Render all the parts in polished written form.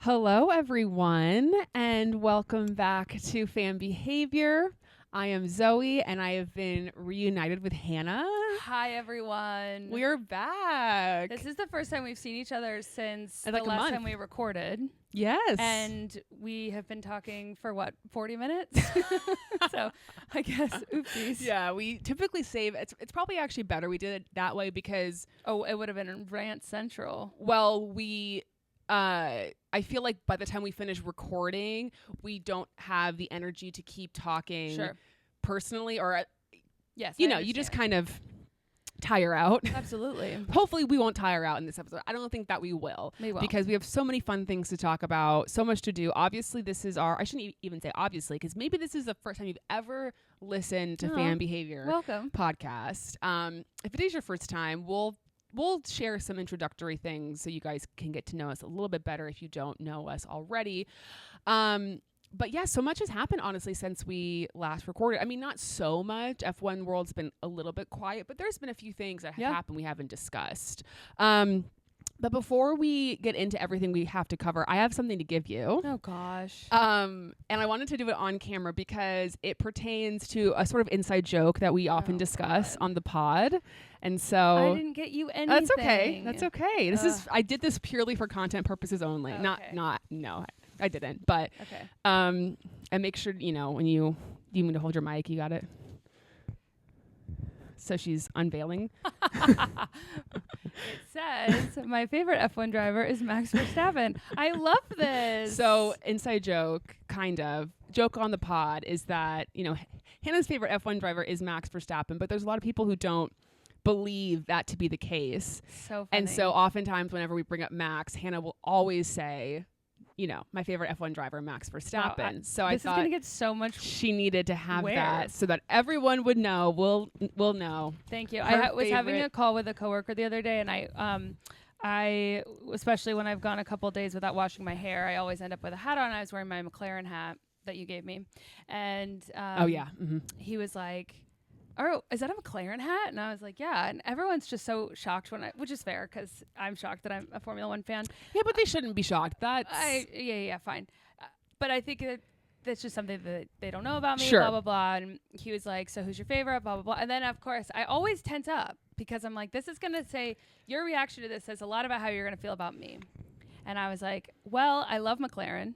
Hello, everyone, and welcome back to Fan Behavior. I am Zoe, and I have been reunited with Hannah. Hi, everyone. We're back. This is the first time we've seen each other since Like the last time we recorded. Yes. And we have been talking for, 40 minutes? So, I guess, oopsies. Yeah, we typically save, it's probably actually better we did it that way because... Oh, it would have been in Rant Central. Well, I feel like by the time we finish recording, we don't have the energy to keep talking personally, or yes, you just kind of tire out. Absolutely. Hopefully we won't tire out in this episode. I don't think that we will. We won't. Because we have so many fun things to talk about, so much to do. Obviously, this is I shouldn't even say obviously, because maybe this is the first time you've ever listened to Fan Behavior Welcome. podcast. If it is your first time, we'll share some introductory things so you guys can get to know us a little bit better if you don't know us already. But yeah, so much has happened, honestly, since we last recorded. I mean, not so much. F1 world's been a little bit quiet, but there's been a few things that have happened we haven't discussed. But before we get into everything we have to cover, I have something to give you. Oh, gosh. And I wanted to do it on camera because it pertains to a sort of inside joke that we often discuss on the pod. And so I didn't get you anything. That's okay. That's okay. I did this purely for content purposes only. Okay. No, I didn't. But Okay. and make sure, when you need me to hold your mic, you got it. So she's unveiling. It says, my favorite F1 driver is Max Verstappen. I love this. So inside joke, kind of. Joke on the pod is that, Hannah's favorite F1 driver is Max Verstappen, but there's a lot of people who don't believe that to be the case. So funny. And so oftentimes whenever we bring up Max, Hannah will always say, my favorite F1 driver, Max Verstappen. Wow, so I thought this is going to get so much. She needed to have Where? that so that everyone would know. We'll know. Thank you. Her I was having favorite- a call with a coworker the other day, and I especially when I've gone a couple of days without washing my hair, I always end up with a hat on. I was wearing my McLaren hat that you gave me, and he was like, "Oh, is that a McLaren hat?" And I was like, "Yeah." And everyone's just so shocked which is fair because I'm shocked that I'm a Formula One fan. Yeah, but they shouldn't be shocked. That's Fine. But I think that's just something that they don't know about me. Sure. Blah blah blah. And he was like, "So who's your favorite?" Blah blah blah. And then of course I always tense up because I'm like, "This is gonna say your reaction to this says a lot about how you're gonna feel about me." And I was like, "Well, I love McLaren,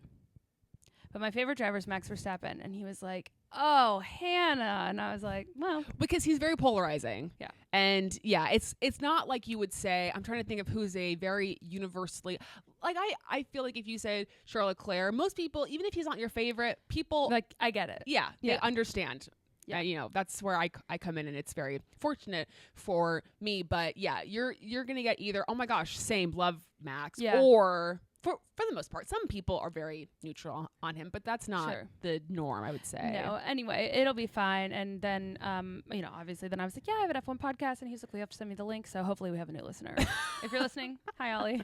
but my favorite driver is Max Verstappen." And he was like, "Oh, Hannah." And I was like, "Well," because he's very polarizing. Yeah. And yeah, it's not like you would say, I'm trying to think of who's a very universally, like I feel like if you said Charles Leclerc, most people, even if he's not your favorite, people like I get it. Yeah. They understand. Yeah. That's where I come in, and it's very fortunate for me. But yeah, you're going to get either, oh my gosh, same, love Max, or for the most part, some people are very neutral on him, but that's not the norm, I would say. No, anyway, it'll be fine. And then, obviously then I was like, yeah, I have an F1 podcast. And he was like, we have to send me the link. So hopefully we have a new listener. If you're listening, hi, Ollie.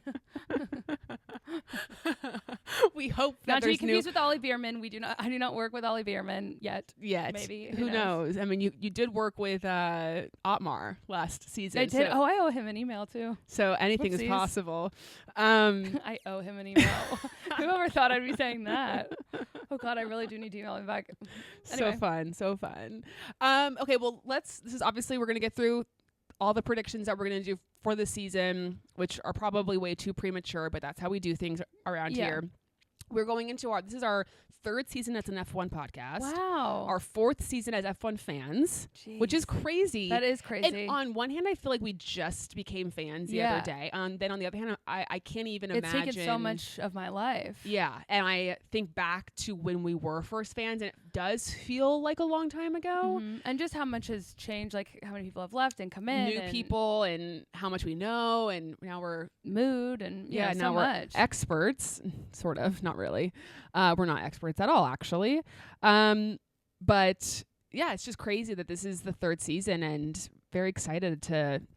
We hope that not to be confused with Ollie Bierman. I do not work with Ollie Bierman yet. Maybe. Who knows? I mean, you did work with Otmar last season. I did. So I owe him an email too. So anything is possible. I owe him an email. Whoever thought I'd be saying that? Oh God, I really do need to email him back. Anyway. So fun. Okay, well, this is obviously we're going to get through all the predictions that we're going to do for the season, which are probably way too premature, but that's how we do things around here. We're going into this is our third season as an F1 podcast. Wow. Our fourth season as F1 fans, which is crazy. That is crazy. And on one hand, I feel like we just became fans the other day. Then on the other hand, I can't even imagine. It's taken so much of my life. Yeah. And I think back to when we were first fans, and it does feel like a long time ago. Mm-hmm. And just how much has changed, like how many people have left and come in. New people and how much we know. And now we're mood and now so we're much. Experts, sort of, not really. We're not experts at all, actually. But yeah, it's just crazy that this is the third season, and very excited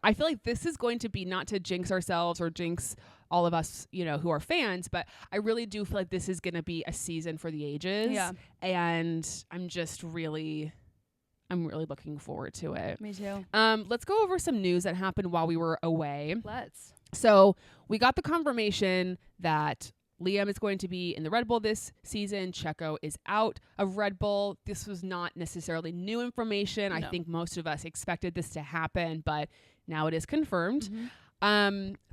I feel like this is going to be, not to jinx ourselves or jinx all of us, who are fans, but I really do feel like this is going to be a season for the ages. Yeah. And I'm really looking forward to it. Me too. Let's go over some news that happened while we were away. Let's. So we got the confirmation that Liam is going to be in the Red Bull this season. Checo is out of Red Bull. This was not necessarily new information. No. I think most of us expected this to happen, but now it is confirmed.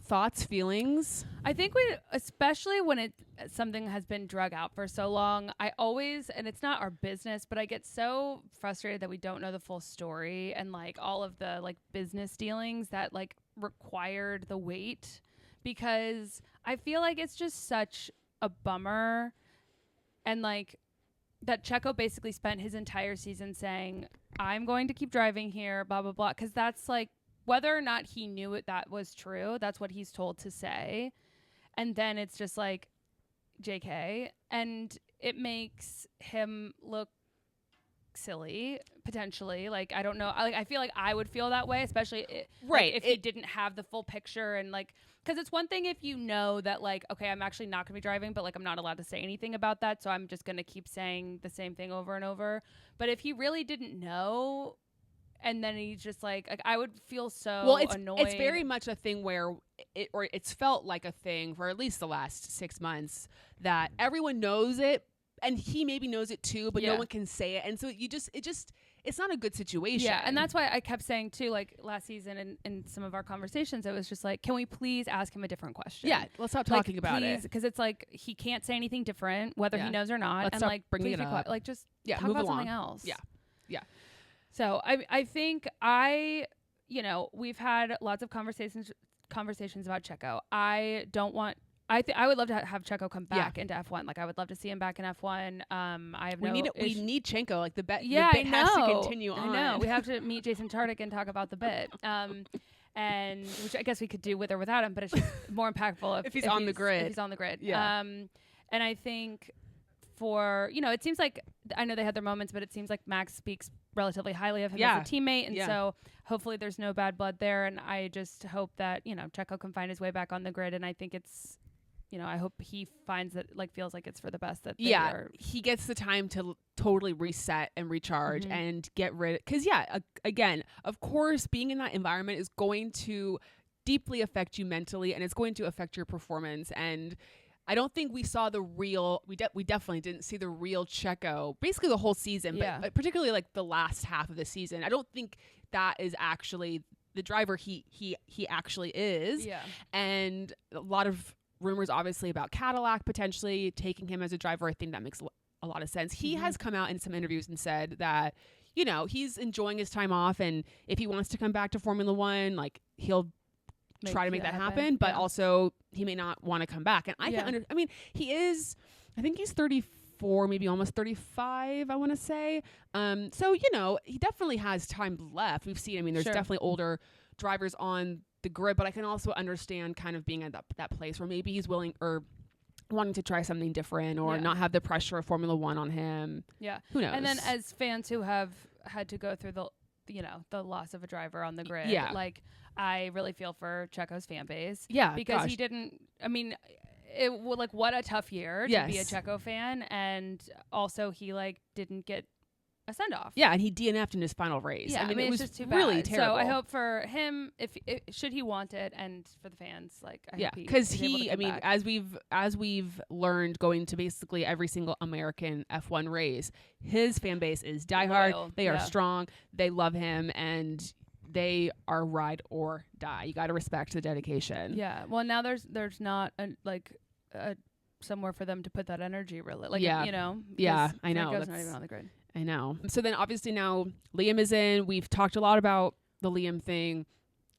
Thoughts, feelings? I think especially when something has been drug out for so long, I always, and it's not our business, but I get so frustrated that we don't know the full story and like all of the like business dealings that like required the wait, because I feel like it's just such a bummer. And like that Checo basically spent his entire season saying, I'm going to keep driving here, blah, blah, blah. Cause that's like, whether or not he knew that was true, that's what he's told to say. And then it's just like, JK. And it makes him look silly, potentially. Like, I don't know. I feel like I would feel that way, especially if he didn't have the full picture. And like, because it's one thing if you know that like, okay, I'm actually not going to be driving, but like I'm not allowed to say anything about that. So I'm just going to keep saying the same thing over and over. But if he really didn't know, and then he's just like I would feel so annoyed. It's very much a thing where it's felt like a thing for at least the last 6 months that everyone knows it, and he maybe knows it too, but no one can say it. And so it's not a good situation. Yeah, and that's why I kept saying too, like last season and in some of our conversations, it was just like, can we please ask him a different question? Yeah, let's stop talking about it. Because it's like he can't say anything different, whether he knows or not. Let's stop bringing it up. Like just talk about something else. Yeah. So I think we've had lots of conversations about Checo. I would love to have Checo come back into F1. Like I would love to see him back in F1. We need Checo. Like the bit has to continue on. I know. We have to meet Jason Tartick and talk about the bit. And which I guess we could do with or without him, but it's just more impactful if he's on the grid. If he's on the grid. Yeah. And I think it seems like, I know they had their moments, but it seems like Max speaks relatively highly of him as a teammate. And so hopefully there's no bad blood there. And I just hope that, Checo can find his way back on the grid. And I think it's, I hope he finds that, like, feels like it's for the best that he gets the time to totally reset and recharge and get rid. Because, again, of course, being in that environment is going to deeply affect you mentally, and it's going to affect your performance. And I don't think we saw the real, we definitely didn't see the real Checo basically the whole season, but particularly like the last half of the season. I don't think that is actually the driver he actually is. Yeah. And a lot of rumors obviously about Cadillac potentially taking him as a driver. I think that makes a lot of sense. He has come out in some interviews and said that, he's enjoying his time off, and if he wants to come back to Formula One, like he'll try to make that happen, but also he may not want to come back. And I can he is, I think he's 34, maybe almost 35, I want to say. So, he definitely has time left. We've seen, there's definitely older drivers on the grid, but I can also understand kind of being at that place where maybe he's willing or wanting to try something different or not have the pressure of Formula One on him. Yeah. Who knows? And then as fans who have had to go through the loss of a driver on the grid, like I really feel for Checo's fan base. Yeah. Because he didn't, what a tough year to be a Checo fan. And also he didn't get a send off. Yeah. And he DNF'd in his final race. Yeah. It was just too really bad. terrible. So I hope for him, should he want it, and for the fans, because as we've learned going to basically every single American F1 race, his fan base is diehard. Loyal. They are strong. They love him, and they are ride or die. You got to respect the dedication. Yeah. Well, now there's not somewhere for them to put that energy, really. Yeah, I know. That's not even on the grid. I know. So then obviously now Liam is in. We've talked a lot about the Liam thing,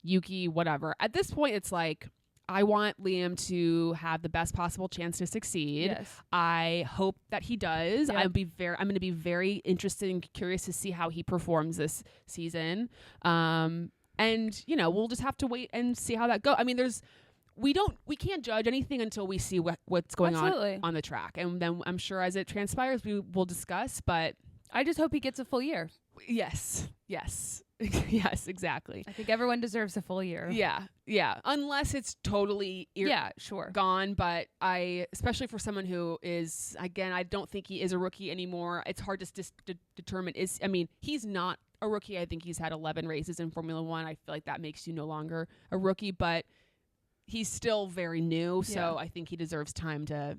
Yuki, whatever. At this point, it's like, I want Liam to have the best possible chance to succeed. Yes. I hope that he does. Yep. I'm going to be very interested and curious to see how he performs this season. And we'll just have to wait and see how that goes. We can't judge anything until we see what's going on the track. And then I'm sure as it transpires, we will discuss, but I just hope he gets a full year. Yes. Yes, exactly. I think everyone deserves a full year. Yeah. Unless it's totally gone. But especially for someone who is, again, I don't think he is a rookie anymore. It's hard to determine. He's not a rookie. I think he's had 11 races in Formula One. I feel like that makes you no longer a rookie, but he's still very new, so I think he deserves time to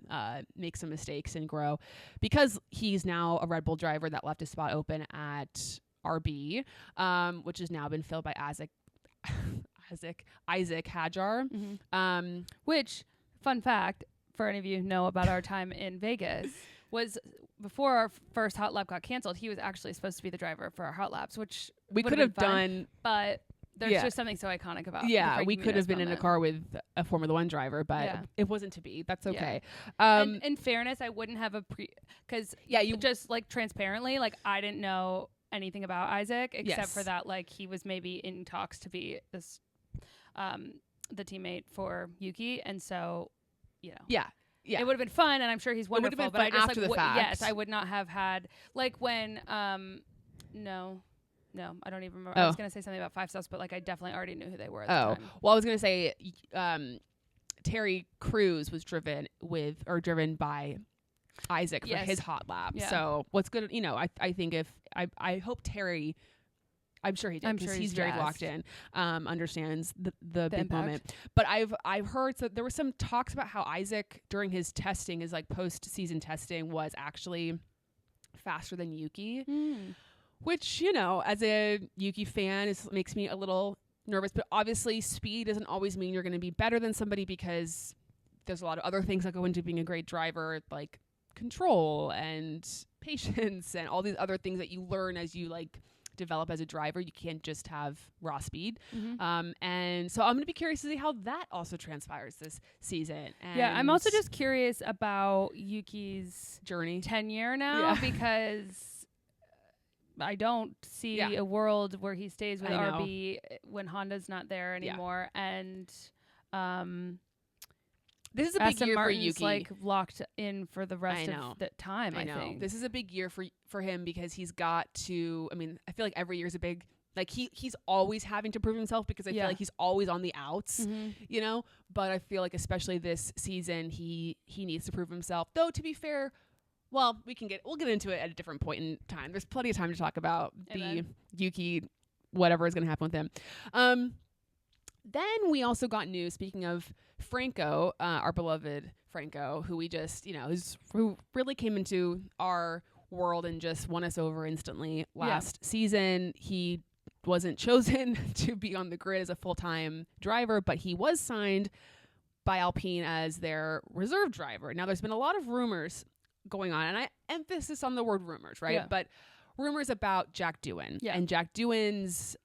make some mistakes and grow, because he's now a Red Bull driver that left his spot open at RB, which has now been filled by Isaac Hadjar. Which, fun fact, for any of you who know about our time in Vegas, was before our first hot lap got canceled, he was actually supposed to be the driver for our hot laps, which we could have done, but there's just something so iconic about we could have been in a car with a Formula One driver, but it wasn't to be. That's okay. And in fairness, I wouldn't have because you just like transparently, like I didn't know anything about Isaac except for that, like he was maybe in talks to be this the teammate for Yuki, and so it would have been fun, and I'm sure he's wonderful, but I just after the fact. I would not have had like when no, I don't even remember. I was going to say something about Five Sauce, but like I definitely already knew who they were at the time. Well, I was going to say Terry Crews was driven by Isaac for his hot lap. Yeah. So what's good, I think I hope Terry, I'm sure he did, because he's very locked in, understands the big impact. moment. But I've heard, so there was some talks about how Isaac during his testing, his like post-season testing, was actually faster than Yuki. Which, as a Yuki fan, makes me a little nervous. But obviously, speed doesn't always mean you're going to be better than somebody, because there's a lot of other things that go into being a great driver, like control and patience and all these other things that you learn as you like develop as a driver. You can't just have raw speed. And so I'm going to be curious to see how that also transpires this season. And I'm also just curious about Yuki's journey tenure now, because I don't see a world where he stays with RB when Honda's not there anymore. And this is a big year Martin's for Yuki. Like locked in for the rest of the time. I think this is a big year for him, because he's got to. I mean, I feel like every year is a big. Like he's always having to prove himself, because I feel like he's always on the outs, But I feel like especially this season, he needs to prove himself. Though to be fair. Well, we'll get into it at a different point in time. There's plenty of time to talk about the Yuki, whatever is going to happen with him. Then we also got news, speaking of Franco, our beloved Franco, who we just, who really came into our world and just won us over instantly last season. He wasn't chosen to be on the grid as a full-time driver, but he was signed by Alpine as their reserve driver. Now, there's been a lot of rumors going on, and I emphasis on the word rumors, right? But rumors about Jack Doohan and Jack Doohan's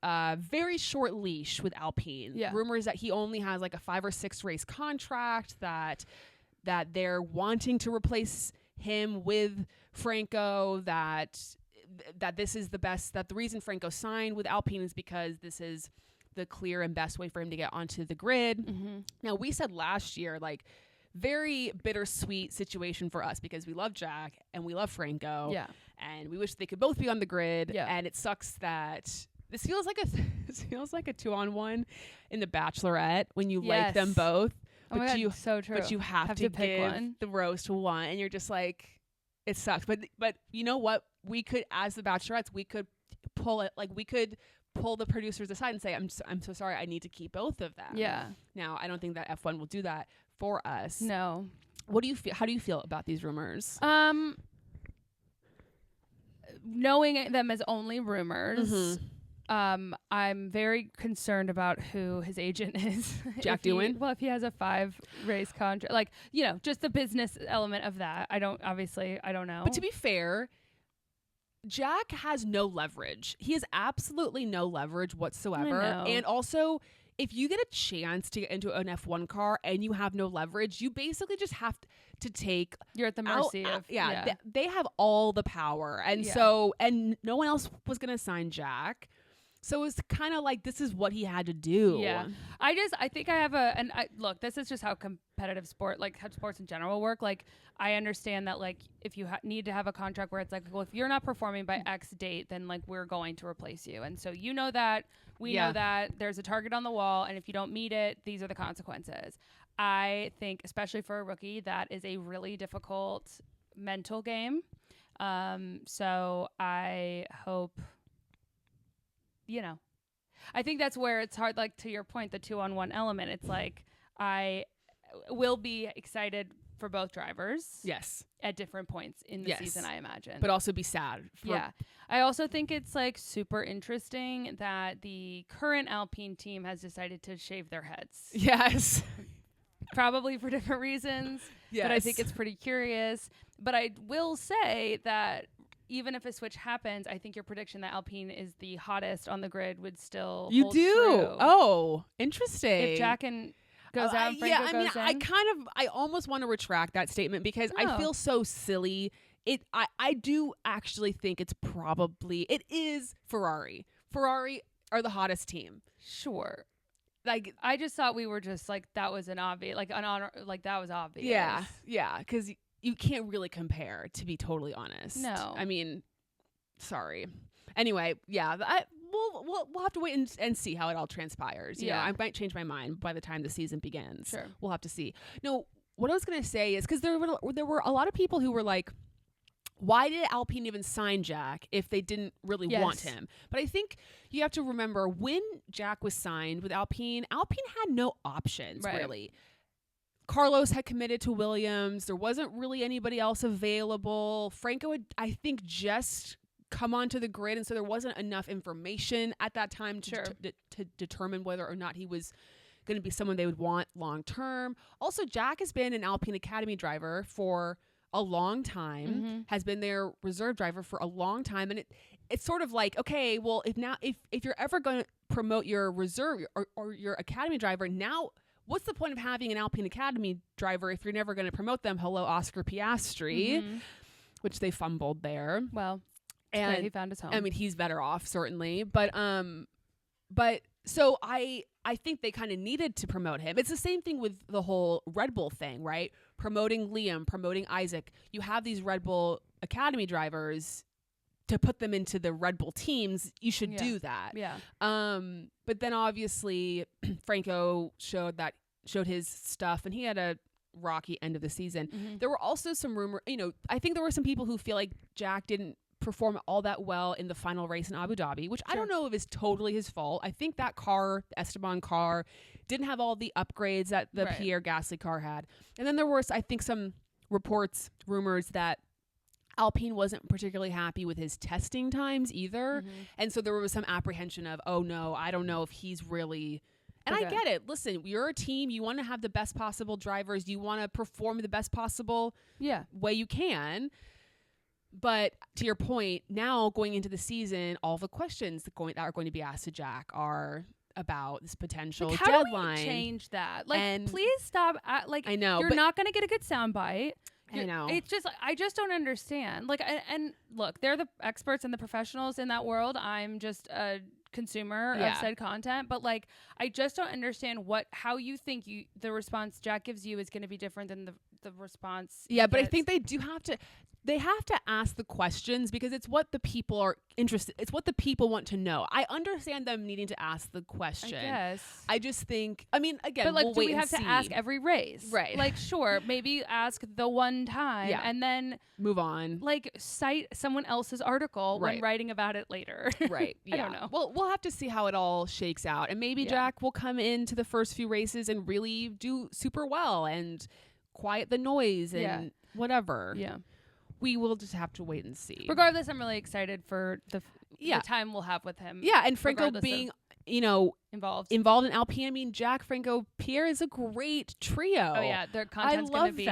very short leash with Alpine. Rumors that he only has like a 5 or 6 race contract, that they're wanting to replace him with Franco, that this is the best, that the reason Franco signed with Alpine is because this is the clear and best way for him to get onto the grid. Now, we said last year, like, very bittersweet situation for us, because we love Jack and we love Franco, and we wish they could both be on the grid. And it sucks that this feels like a 2-on-1 in The Bachelorette when you like them both, but so true. But you have to pick give one. the rose to one, and you're just like, it sucks. But you know what? We could, as the Bachelorettes, we could pull it. Like, we could pull the producers aside and say, I'm so sorry, I need to keep both of them. Now, I don't think that F1 will do that for us. No. What do you feel? How do you feel about these rumors? Knowing them as only rumors, I'm very concerned about who his agent is. Jack Doohan? Well, if he has a 5-race contract, like, just the business element of that. I don't know. But to be fair, Jack has no leverage. He has absolutely no leverage whatsoever. And also, if you get a chance to get into an F1 car and you have no leverage, you basically just have to take. You're at the mercy of. They have all the power, and so no one else was going to sign Jack. So it's kind of like, this is what he had to do. I think I have look, this is just how competitive sport, like how sports in general work. Like, I understand that, like, if you need to have a contract where it's like, well, if you're not performing by X date, then like we're going to replace you. And so we know that there's a target on the wall, and if you don't meet it, these are the consequences. I think, especially for a rookie, that is a really difficult mental game. So I hope, I think that's where it's hard, like, to your point, the 2-on-1 element. It's like, I will be excited for both drivers. Yes. At different points in the season, I imagine. But also be sad. Yeah. I also think it's like super interesting that the current Alpine team has decided to shave their heads. Yes. Probably for different reasons. Yes. But I think it's pretty curious. But I will say that even if a switch happens, I think your prediction that Alpine is the hottest on the grid would still hold true. Oh, interesting. If Jack and goes out and Franco goes in. I almost want to retract that statement because I feel so silly. I do actually think it is Ferrari. Ferrari are the hottest team. Sure. Like, I just thought we were just like, that was an obvious, like an honor, like that was obvious. Yeah. Yeah. Cause you can't really compare, to be totally honest. No. I mean, sorry. Anyway, yeah, we'll have to wait and see how it all transpires. You know, I might change my mind by the time the season begins. Sure. We'll have to see. No, what I was going to say is because there were a lot of people who were like, why did Alpine even sign Jack if they didn't really want him? But I think you have to remember when Jack was signed with Alpine had no options, really. Carlos had committed to Williams. There wasn't really anybody else available. Franco had, I think, just come onto the grid, and so there wasn't enough information at that time to determine whether or not he was going to be someone they would want long term. Also, Jack has been an Alpine Academy driver for a long time, has been their reserve driver for a long time, and it's sort of like, okay, well, if you're ever going to promote your reserve or your Academy driver, now what's the point of having an Alpine Academy driver if you're never going to promote them? Hello, Oscar Piastri, which they fumbled there. Well, and he found his home. I mean, he's better off, certainly. But so I think they kind of needed to promote him. It's the same thing with the whole Red Bull thing, right? Promoting Liam, promoting Isaac. You have these Red Bull Academy drivers to put them into the Red Bull teams. You should do that. Yeah. But then obviously Franco showed his stuff, and he had a rocky end of the season. There were also some rumor, I think there were some people who feel like Jack didn't perform all that well in the final race in Abu Dhabi, which I don't know if is totally his fault. I think that car, the Esteban car, didn't have all the upgrades that the Pierre Gasly car had. And then there were, I think, some rumors that Alpine wasn't particularly happy with his testing times either. And so there was some apprehension of, oh no, I don't know if he's really... And I get it. Listen, you're a team. You want to have the best possible drivers. You want to perform the best possible way you can. But to your point, now going into the season, all the questions that are going to be asked to Jack are about this potential deadline. How do we change that? Like, please stop. I know you're not going to get a good soundbite. I know. It's just, I just don't understand. Like, and look, they're the experts and the professionals in that world. I'm just a consumer of said content, but like, I just don't understand how you think the response Jack gives you is going to be different than the response. Yeah, but I think they have to ask the questions because it's what the people are interested. It's what the people want to know. I understand them needing to ask the question. I just think, I mean, again, but like, we'll do wait we have and to see. Ask every race? Right. Like, sure, maybe ask the one time and then move on. Like, cite someone else's article when writing about it later. Right. Yeah. I don't know. Well, we'll have to see how it all shakes out. And maybe Jack will come into the first few races and really do super well and quiet the noise and whatever. Yeah. We will just have to wait and see. Regardless, I'm really excited for the time we'll have with him. Yeah, and Franco being, involved in Alpine. I mean, Jack, Franco, Pierre is a great trio. Oh yeah, their content's going to be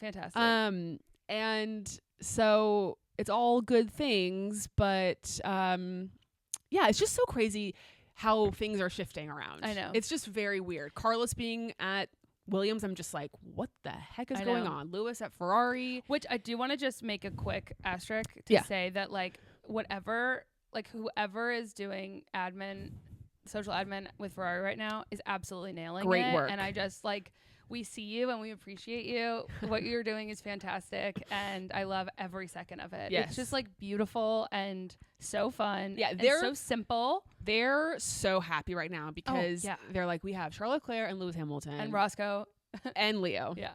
fantastic. And so it's all good things, but it's just so crazy how things are shifting around. I know. It's just very weird. Carlos being at Williams, I'm just like, what the heck is going on? Lewis at Ferrari. Which I do want to just make a quick asterisk to say that, like, whoever is doing social admin with Ferrari right now is absolutely nailing it. Great work. And I just, like, we see you and we appreciate you. What you're doing is fantastic. And I love every second of it. Yes. It's just, like, beautiful and so fun. Yeah, they're so simple. They're so happy right now because they're like, we have Charles Leclerc and Lewis Hamilton. And Roscoe. And Leo. Yeah.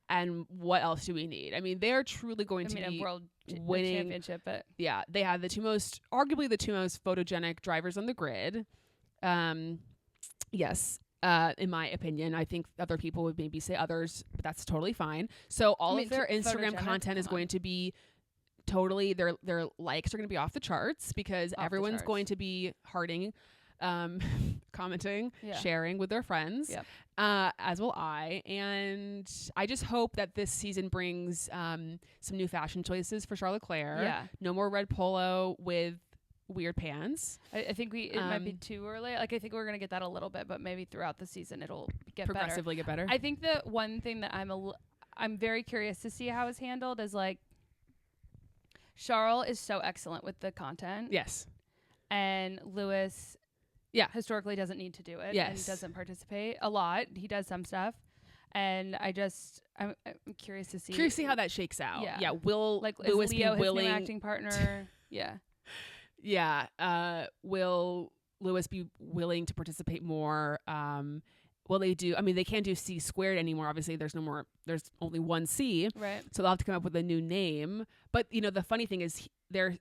And what else do we need? I mean, they're truly going to be a world winning championship. But yeah, they have arguably the two most photogenic drivers on the grid. Yes. in my opinion. I think other people would maybe say others, but that's totally fine. So all of their Instagram content is going to be totally, their likes are going to be off the charts because everyone's going to be hearting, commenting, sharing with their friends, as will I. And I just hope that this season brings some new fashion choices for Charles Leclerc. Yeah. No more red polo with weird pants. I think it might be too early. Like, I think we're gonna get that a little bit, but maybe throughout the season it'll progressively get better. I think the one thing that I'm very curious to see how it's handled is like Charles is so excellent with the content. Yes. And Lewis historically doesn't need to do it and doesn't participate a lot. He does some stuff. And I'm curious to see how that shakes out. Yeah. Will Lewis be willing, his new acting partner? Will Lewis be willing to participate more? Will they do? I mean, they can't do C squared anymore. Obviously, there's only one C. Right. So they'll have to come up with a new name. But the funny thing is, or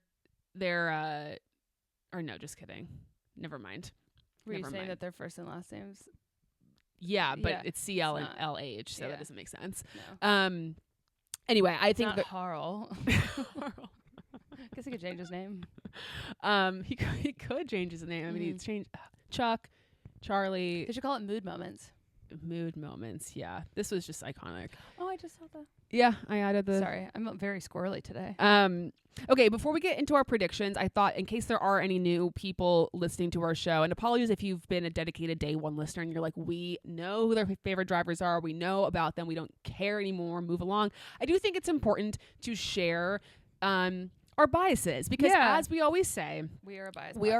no, just kidding. Never mind. Were you saying that their first and last names? Yeah, but it's CL and LH, so that doesn't make sense. No. Anyway, I think that Harl. Guess he could change his name. He could change his name. I mean, he's changed Chuck, Charlie. They should call it Mood Moments. Mood Moments. Yeah, this was just iconic. Oh, I just saw that. Yeah, I added the. Sorry, I'm very squirrely today. Okay, before we get into our predictions, I thought in case there are any new people listening to our show, and apologies if you've been a dedicated day one listener and you're like, we know who their favorite drivers are, we know about them, we don't care anymore, move along. I do think it's important to share our biases because as we always say, we are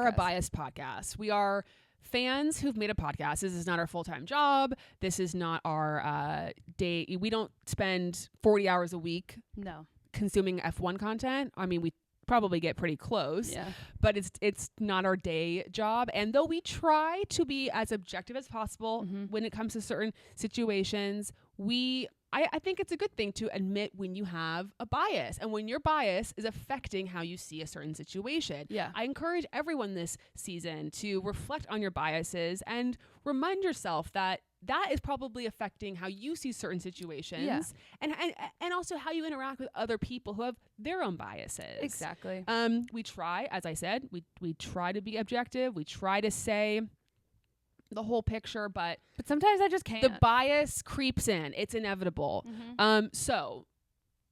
a biased podcast. We are fans who've made a podcast. This is not our full-time job. This is not our day. We don't spend 40 hours a week consuming F1 content. I mean, we probably get pretty close, but it's not our day job. And though we try to be as objective as possible when it comes to certain situations, I think it's a good thing to admit when you have a bias and when your bias is affecting how you see a certain situation. Yeah. I encourage everyone this season to reflect on your biases and remind yourself that is probably affecting how you see certain situations and also how you interact with other people who have their own biases. Exactly. We try, as I said, we try to be objective. We try to say the whole picture, but sometimes I just can't. The bias creeps in. It's inevitable. So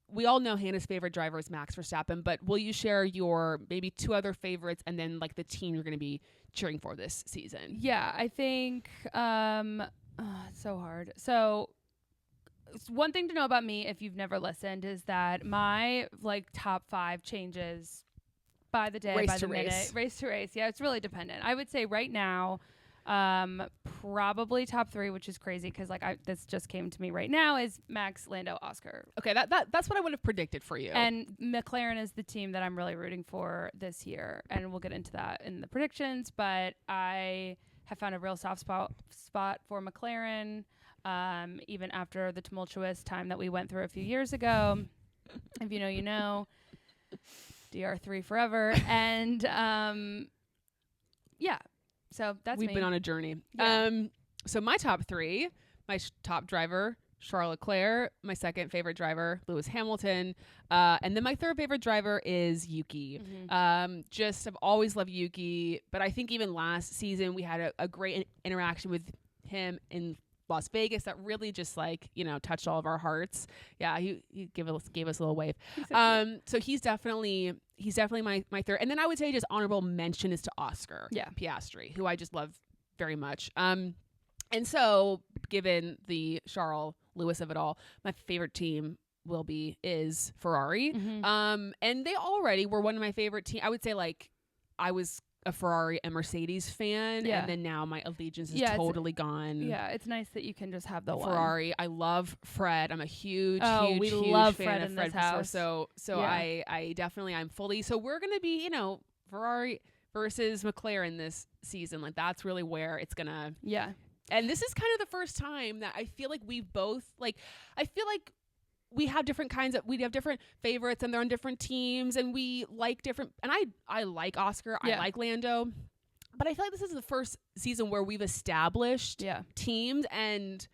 we all know Hannah's favorite driver is Max Verstappen, but will you share your maybe two other favorites and then like the team you're going to be cheering for this season? Yeah, I think it's so hard. So one thing to know about me, if you've never listened, is that my top 5 changes by the day, by the minute, race to race. Yeah, it's really dependent. I would say right now, probably top 3, which is crazy because this just came to me right now, is Max, Lando, Oscar. Okay, that's what I would have predicted for you. And McLaren is the team that I'm really rooting for this year, and we'll get into that in the predictions. But I have found a real soft spot for McLaren, even after the tumultuous time that we went through a few years ago. If you know, you know. DR3 forever, and So we've been on a journey. Yeah. So my top 3, my top driver, Charles Leclerc. My second favorite driver, Lewis Hamilton. And then my third favorite driver is Yuki. I've always loved Yuki, but I think even last season we had a great interaction with him in Las Vegas that really just touched all of our hearts. Yeah, he gave us a little wave. So he's definitely my third. And then I would say just honorable mention is to Oscar Piastri, who I just love very much. And so given the Charles Lewis of it all, my favorite team is Ferrari. And they already were one of my favorite teams. I would say I was a Ferrari and Mercedes fan, and then now my allegiance is totally gone. Yeah, it's nice that you can just have the Ferrari. One. I love Fred. I'm a huge love fan Fred of in Fred. This house. So I definitely I'm fully. So we're gonna be Ferrari versus McLaren this season. That's really where it's gonna. Yeah. And this is kind of the first time that I feel like we've both I feel like we have different favorites and they're on different teams and we like different, and I like Oscar. I like Lando. But I feel like this is the first season where we've established teams and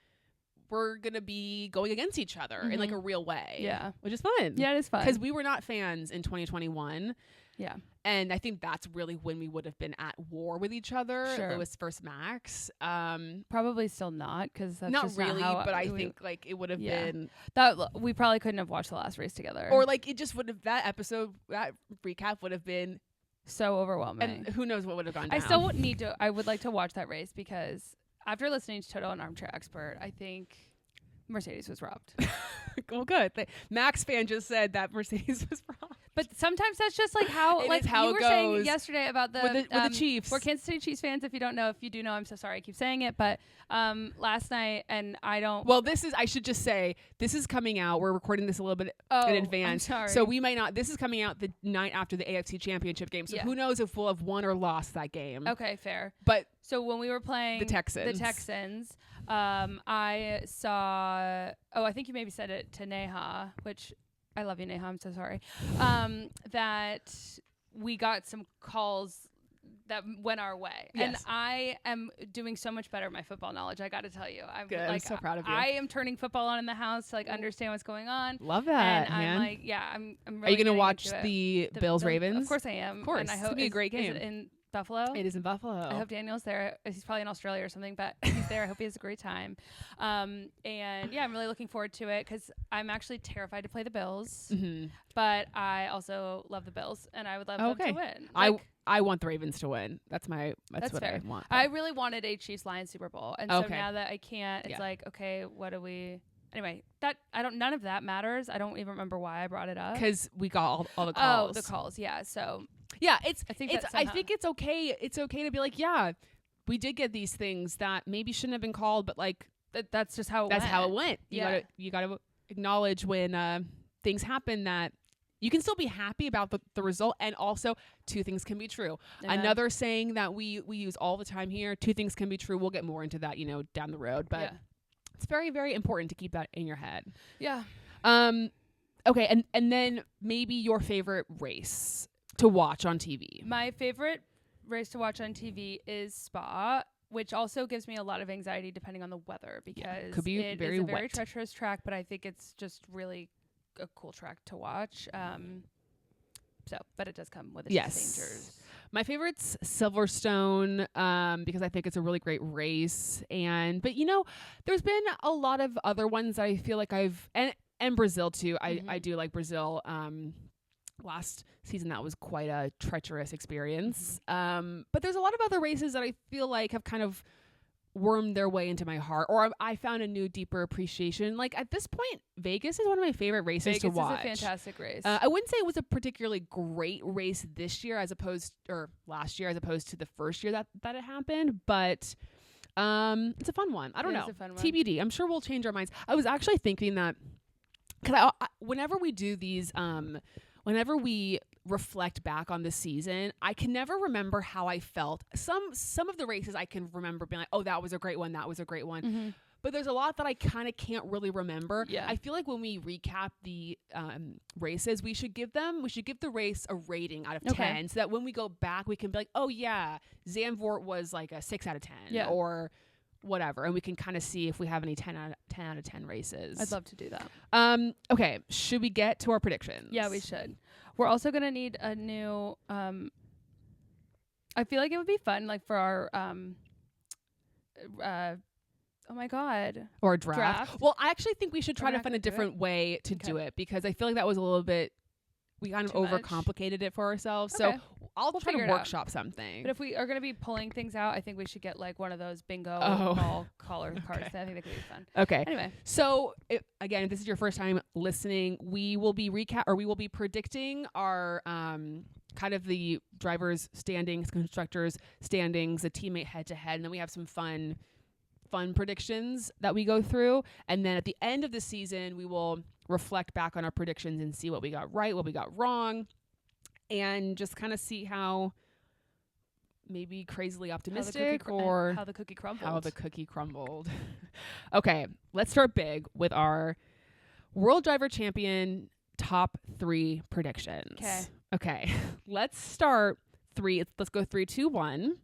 we're going to be going against each other in like a real way. Yeah. Which is fun. Yeah, it is fun. Because we were not fans in 2021. Yeah. And I think that's really when we would have been at war with each other. Sure. Lewis versus Max. Probably still not, because that's not just really, not how but I think like it would have been that we probably couldn't have watched the last race together. Or like it just would have, that episode, that recap would have been so overwhelming. And who knows what would have gone down. I still I would like to watch that race, because after listening to Toto and Armchair Expert, I think Mercedes was robbed. Well, good. The Max fan just said that Mercedes was robbed. But sometimes that's just like how, like how you were saying yesterday about with the Chiefs. We're Kansas City Chiefs fans. If you don't know, if you do know, I'm so sorry I keep saying it. But last night, and I don't. Well, I should just say, this is coming out. We're recording this a little bit in advance. I'm sorry. So we might not. This is coming out the night after the AFC Championship game. So who knows if we'll have won or lost that game. Okay, fair. But so when we were playing the Texans, I saw. Oh, I think you maybe said it to Neha, which I love you, Neha. I'm so sorry. That we got some calls that went our way. Yes. And I am doing so much better at my football knowledge. I got to tell you, I'm so proud of you. I am turning football on in the house to like understand what's going on. Love that, and man. I'm like, I'm really. Are you gonna watch the Bills Ravens? Of course I am. Of course, and I it's hope gonna be a great game. Is it in Buffalo? It is in Buffalo. I hope Daniel's there. He's probably in Australia or something, but he's there. I hope he has a great time. And yeah, I'm really looking forward to it, because I'm actually terrified to play the Bills, but I also love the Bills, and I would love them to win. Like, I want the Ravens to win. That's what fair. I want. I really wanted a Chiefs-Lions Super Bowl, and so now that I can't, it's like, okay, what do we? Anyway, none of that matters. I don't even remember why I brought it up. Because we got all the calls. Oh, the calls, yeah. So yeah, I think it's okay. It's okay to be like, yeah, we did get these things that maybe shouldn't have been called, but like that's just how it went. You gotta acknowledge when things happen that you can still be happy about the result, and also two things can be true. Another saying that we use all the time here: two things can be true. We'll get more into that, down the road, but it's very, very important to keep that in your head. Yeah. Okay, and then maybe your favorite race to watch on TV. My favorite race to watch on TV is Spa, which also gives me a lot of anxiety depending on the weather, because could be it very is a wet. very treacherous track, but I think it's just really a cool track to watch. But it does come with its dangers. My favorite's Silverstone, because I think it's a really great race. But there's been a lot of other ones that I feel like and Brazil too. I do like Brazil. Last season that was quite a treacherous experience. But there's a lot of other races that I feel like have kind of wormed their way into my heart, or I found a new, deeper appreciation. Like at this point, Vegas is one of my favorite races to watch. Vegas is a fantastic race. I wouldn't say it was a particularly great race this year last year as opposed to the first year that it happened, but it's a fun one. I don't know. TBD. I'm sure we'll change our minds. I was actually thinking that, because whenever we do these, whenever we reflect back on the season, I can never remember how I felt. Some of the races I can remember being like, oh, that was a great one. That was a great one. But there's a lot that I kind of can't really remember. Yeah. I feel like when we recap the races, we should give the race a rating out of 10, so that when we go back, we can be like, oh yeah, Zandvoort was like a 6 out of 10 or whatever. And we can kind of see if we have any 10 out of 10 races. I'd love to do that. Okay. Should we get to our predictions? Yeah, we should. We're also going to need a new, I feel like it would be fun, like for our, oh my God. Or a draft. Well, I actually think we should try to find a different way to do it, because I feel like that was a little bit, we kind of overcomplicated it for ourselves. Okay. So we'll try to workship something. But if we are going to be pulling things out, I think we should get like one of those bingo ball collar cards. I think that could be fun. Okay. Anyway. So again, if this is your first time listening, we will be predicting our kind of the drivers' standings, constructors' standings, the teammate head-to-head, and then we have some fun predictions that we go through. And then at the end of the season, we will reflect back on our predictions and see what we got right, what we got wrong, and just kind of see how maybe crazily optimistic or how the cookie crumbled. Okay, let's start big with our World Driver Champion top 3 predictions. Okay. Let's start 3. Let's go 3, 2, 1.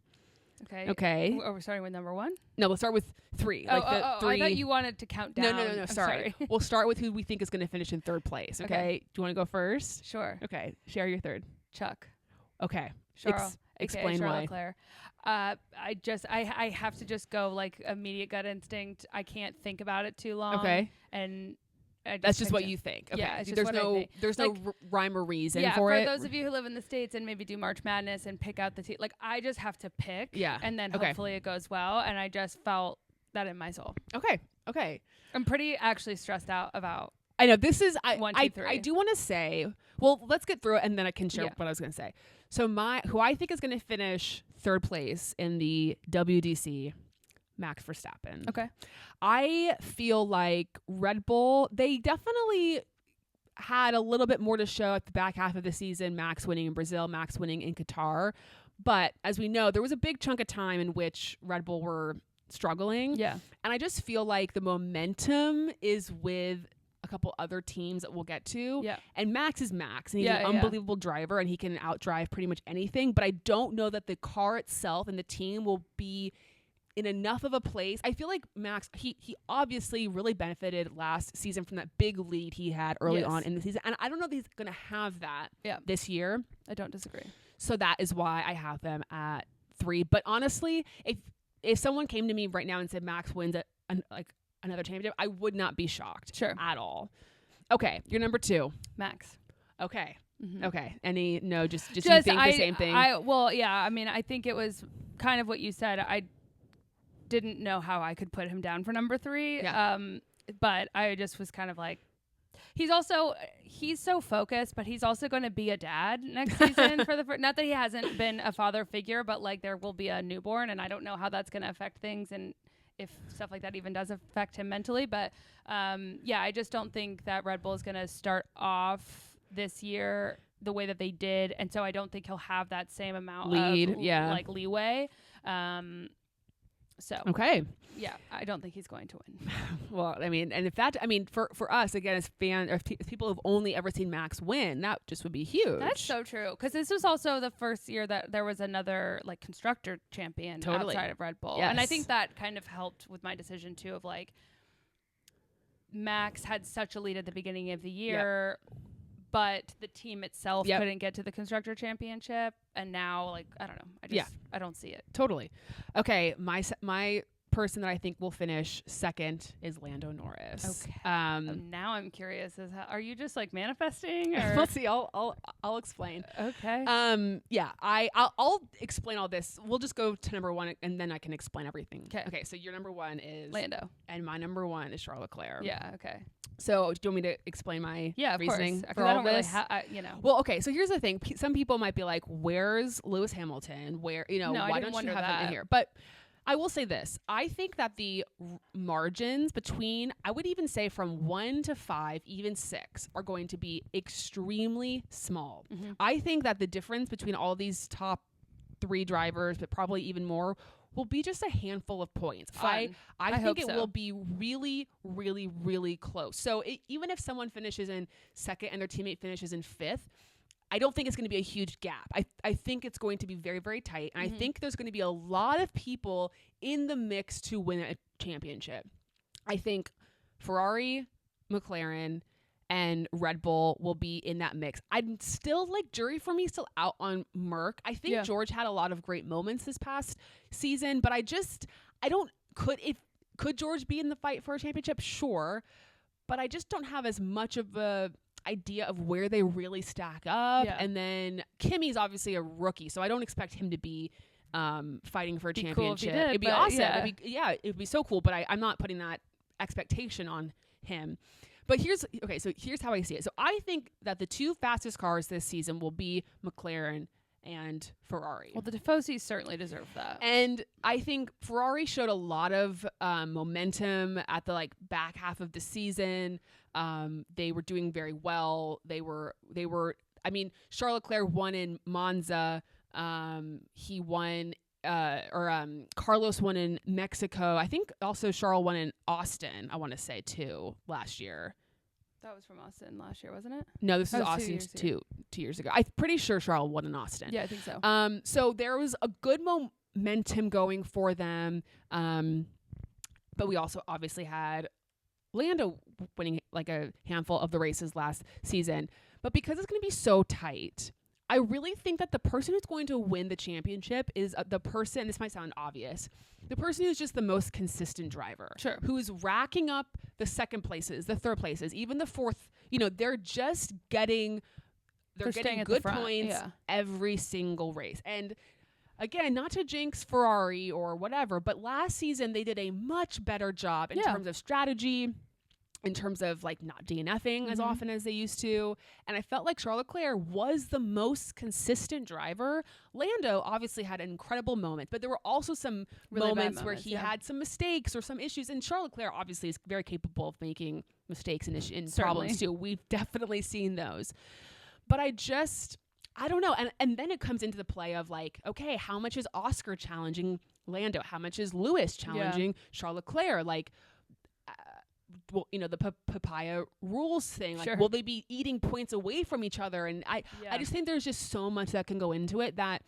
Okay. Are we starting with number 1? No, we'll start with 3. Three. I thought you wanted to count down. No. Sorry. We'll start with who we think is going to finish in 3rd place. Okay. Do you want to go first? Sure. Okay. Share your 3rd. Chuck. Okay. Charles. Explain Charles why. Leclerc. I have to just go like immediate gut instinct. I can't think about it too long. Okay. And that's just what you think. Okay. Yeah, it's just there's like, no rhyme or reason for for it. those of you who live in the States and maybe do March Madness and pick out the team, like I just have to pick. Yeah. And then hopefully it goes well. And I just felt that in my soul. Okay. I'm pretty actually stressed out about. I know this is 1, 2, 3. I do want to say, well, let's get through it and then I can share what I was going to say. So who I think is going to finish 3rd place in the WDC, Max Verstappen. Okay. I feel like Red Bull, they definitely had a little bit more to show at the back half of the season, Max winning in Brazil, Max winning in Qatar. But as we know, there was a big chunk of time in which Red Bull were struggling. Yeah. And I just feel like the momentum is with a couple other teams that we'll get to. Yeah. And Max is Max. And he's an unbelievable driver and he can outdrive pretty much anything. But I don't know that the car itself and the team will be in enough of a place. I feel like Max, he obviously really benefited last season from that big lead he had early on in the season. And I don't know that he's going to have that this year. I don't disagree. So that is why I have them at 3. But honestly, if someone came to me right now and said Max wins another championship, I would not be shocked at all. Okay, you're number 2. Max. Okay. Mm-hmm. Okay. Just you think the same thing? I mean, I think it was kind of what you said. I didn't know how I could put him down for number 3. Yeah. But I just was kind of like, he's so focused, but he's also going to be a dad next season for not that he hasn't been a father figure, but like there will be a newborn and I don't know how that's going to affect things and if stuff like that even does affect him mentally. But I just don't think that Red Bull is going to start off this year the way that they did. And so I don't think he'll have that same amount of leeway. So okay, I don't think he's going to win. Well, I mean, and for us again as fans or people who've only ever seen Max win, that just would be huge. That's so true because this was also the first year that there was another like constructor champion outside of Red Bull, and I think that kind of helped with my decision too. Of like, Max had such a lead at the beginning of the year. But the team itself couldn't get to the constructor championship, and now, like, I don't know, I don't see it. Totally. Okay, my person that I think will finish 2nd is Lando Norris. Okay. Now I'm curious: are you just like manifesting? Or? We'll see. I'll explain. Okay. I'll explain all this. We'll just go to number 1, and then I can explain everything. Okay. So your number 1 is Lando, and my number 1 is Charles Leclerc. Yeah. Okay. So do you want me to explain my reasoning for all this? Well, okay. So here's the thing. Some people might be like, "Where's Lewis Hamilton? Why don't you have him in here?" But I will say this. I think that the margins between, I would even say from 1 to 5, even 6, are going to be extremely small. Mm-hmm. I think that the difference between all these top 3 drivers, but probably even more, will be just a handful of points. I think it will be really, really, really close. So even if someone finishes in 2nd and their teammate finishes in 5th, I don't think it's going to be a huge gap. I think it's going to be very, very tight. And I think there's going to be a lot of people in the mix to win a championship. I think Ferrari, McLaren, and Red Bull will be in that mix. I'm still jury for me still out on Merc. I think George had a lot of great moments this past season, but could George be in the fight for a championship? Sure. But I just don't have as much of a idea of where they really stack up. Yeah. And then Kimi's obviously a rookie, so I don't expect him to be fighting for a championship. Cool if he did, it'd be awesome. Yeah. It'd be so cool, but I'm not putting that expectation on him. But here's how I see it. So I think that the 2 fastest cars this season will be McLaren and Ferrari. Well, the Tifosi certainly deserve that. And I think Ferrari showed a lot of momentum at the back half of the season. They were doing very well. They were. I mean, Charles Leclerc won in Monza. He won. Carlos won in Mexico. I think also Charles won in Austin, I want to say, too, last year. That was from Austin last year, wasn't it? No, this was Austin 2 years ago. I'm pretty sure Charles won in Austin. Yeah, I think so. So there was a good momentum going for them. But we also obviously had Lando winning like a handful of the races last season. But because it's going to be so tight, I really think that the person who's going to win the championship is the person, this might sound obvious, the person who's just the most consistent driver. Sure. Who's racking up the second places, the third places, even the fourth. They're just getting, they're getting good points every single race. And again, not to jinx Ferrari or whatever, but last season they did a much better job in terms of strategy, in terms of like not DNFing as often as they used to. And I felt like Charles Leclerc was the most consistent driver. Lando obviously had an incredible moment, but there were also some really moments where he had some mistakes or some issues. And Charles Leclerc obviously is very capable of making mistakes and problems too. We've definitely seen those. But I don't know. And then it comes into the play of like, okay, how much is Oscar challenging Lando? How much is Lewis challenging Charles Leclerc? Like, the papaya rules thing. Like, will they be eating points away from each other? And I just think there's just so much that can go into it that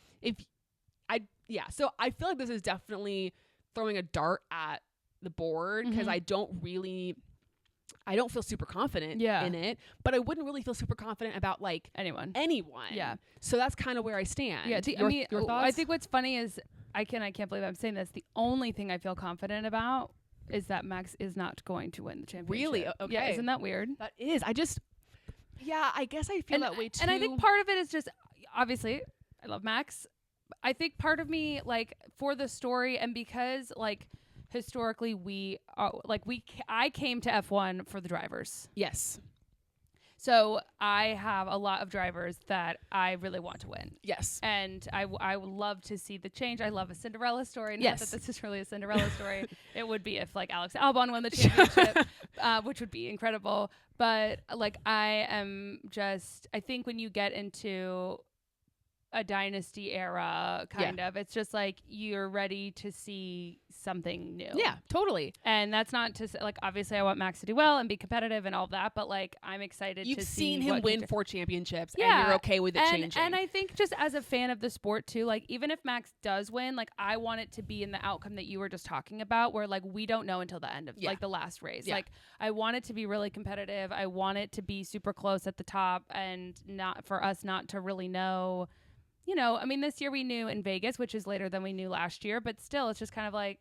so I feel like this is definitely throwing a dart at the board because I don't feel super confident in it, but I wouldn't really feel super confident about like anyone. Yeah. So that's kind of where I stand. Yeah. Your thoughts? I think what's funny is I can't believe I'm saying this. The only thing I feel confident about is that Max is not going to win the championship. Really? Okay. Yeah. Isn't that weird? That is. I guess I feel that way too. And I think part of it is just, obviously, I love Max. I think part of me, like, for the story and because, like, historically I came to F1 for the drivers. Yes. So I have a lot of drivers that I really want to win. Yes. And I would love to see the change. I love a Cinderella story. Not that this is really a Cinderella story. It would be if like Alex Albon won the championship, which would be incredible. But like I think when you get into a dynasty era kind of, it's just like you're ready to see something new. Yeah, totally. And that's not to say, like, obviously I want Max to do well and be competitive and all of that, but like I'm excited to see. You've seen him win 4 championships and you're okay with it changing. And I think just as a fan of the sport too, like even if Max does win, like I want it to be in the outcome that you were just talking about where like we don't know until the end of like the last race. Like I want it to be really competitive. I want it to be super close at the top and not for us not to really know. I mean, this year we knew in Vegas, which is later than we knew last year, but still, it's just kind of like,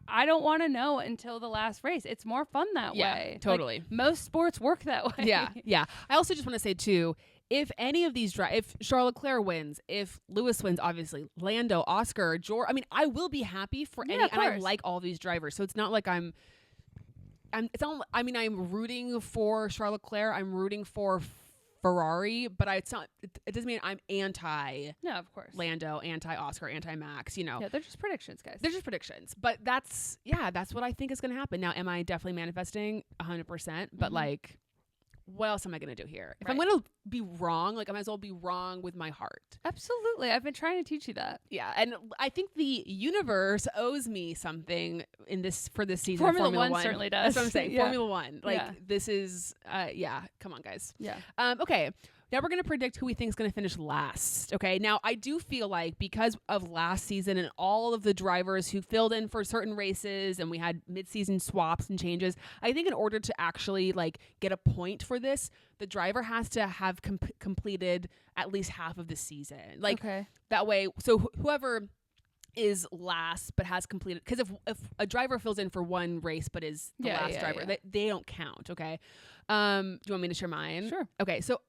I don't want to know until the last race. It's more fun that way. Totally. Like, most sports work that way. Yeah. I also just want to say, too, if any of these if Charles Leclerc wins, if Lewis wins, obviously, Lando, Oscar, George, I mean, I will be happy for any, and I like all these drivers. So it's not like I'm rooting for Charles Leclerc. I'm rooting for Ferrari, but it doesn't mean I'm anti of course Lando, anti Oscar, anti Max, Yeah, they're just predictions, guys. They're just predictions. But that's what I think is going to happen. Now, am I definitely manifesting 100%? But like, what else am I going to do here? If I'm going to be wrong, like I might as well be wrong with my heart. Absolutely. I've been trying to teach you that. Yeah. And I think the universe owes me something for this season. Formula One certainly does. That's what I'm saying. Formula One. Like this is, come on, guys. Yeah. Okay. Now we're going to predict who we think is going to finish last. Okay. Now I do feel like because of last season and all of the drivers who filled in for certain races and we had mid-season swaps and changes, I think in order to actually like get a point for this, the driver has to have completed at least half of the season. Like that way. So whoever is last but has completed, because if a driver fills in for one race but is the last driver, they don't count. Okay. Do you want me to share mine? Sure. Okay. So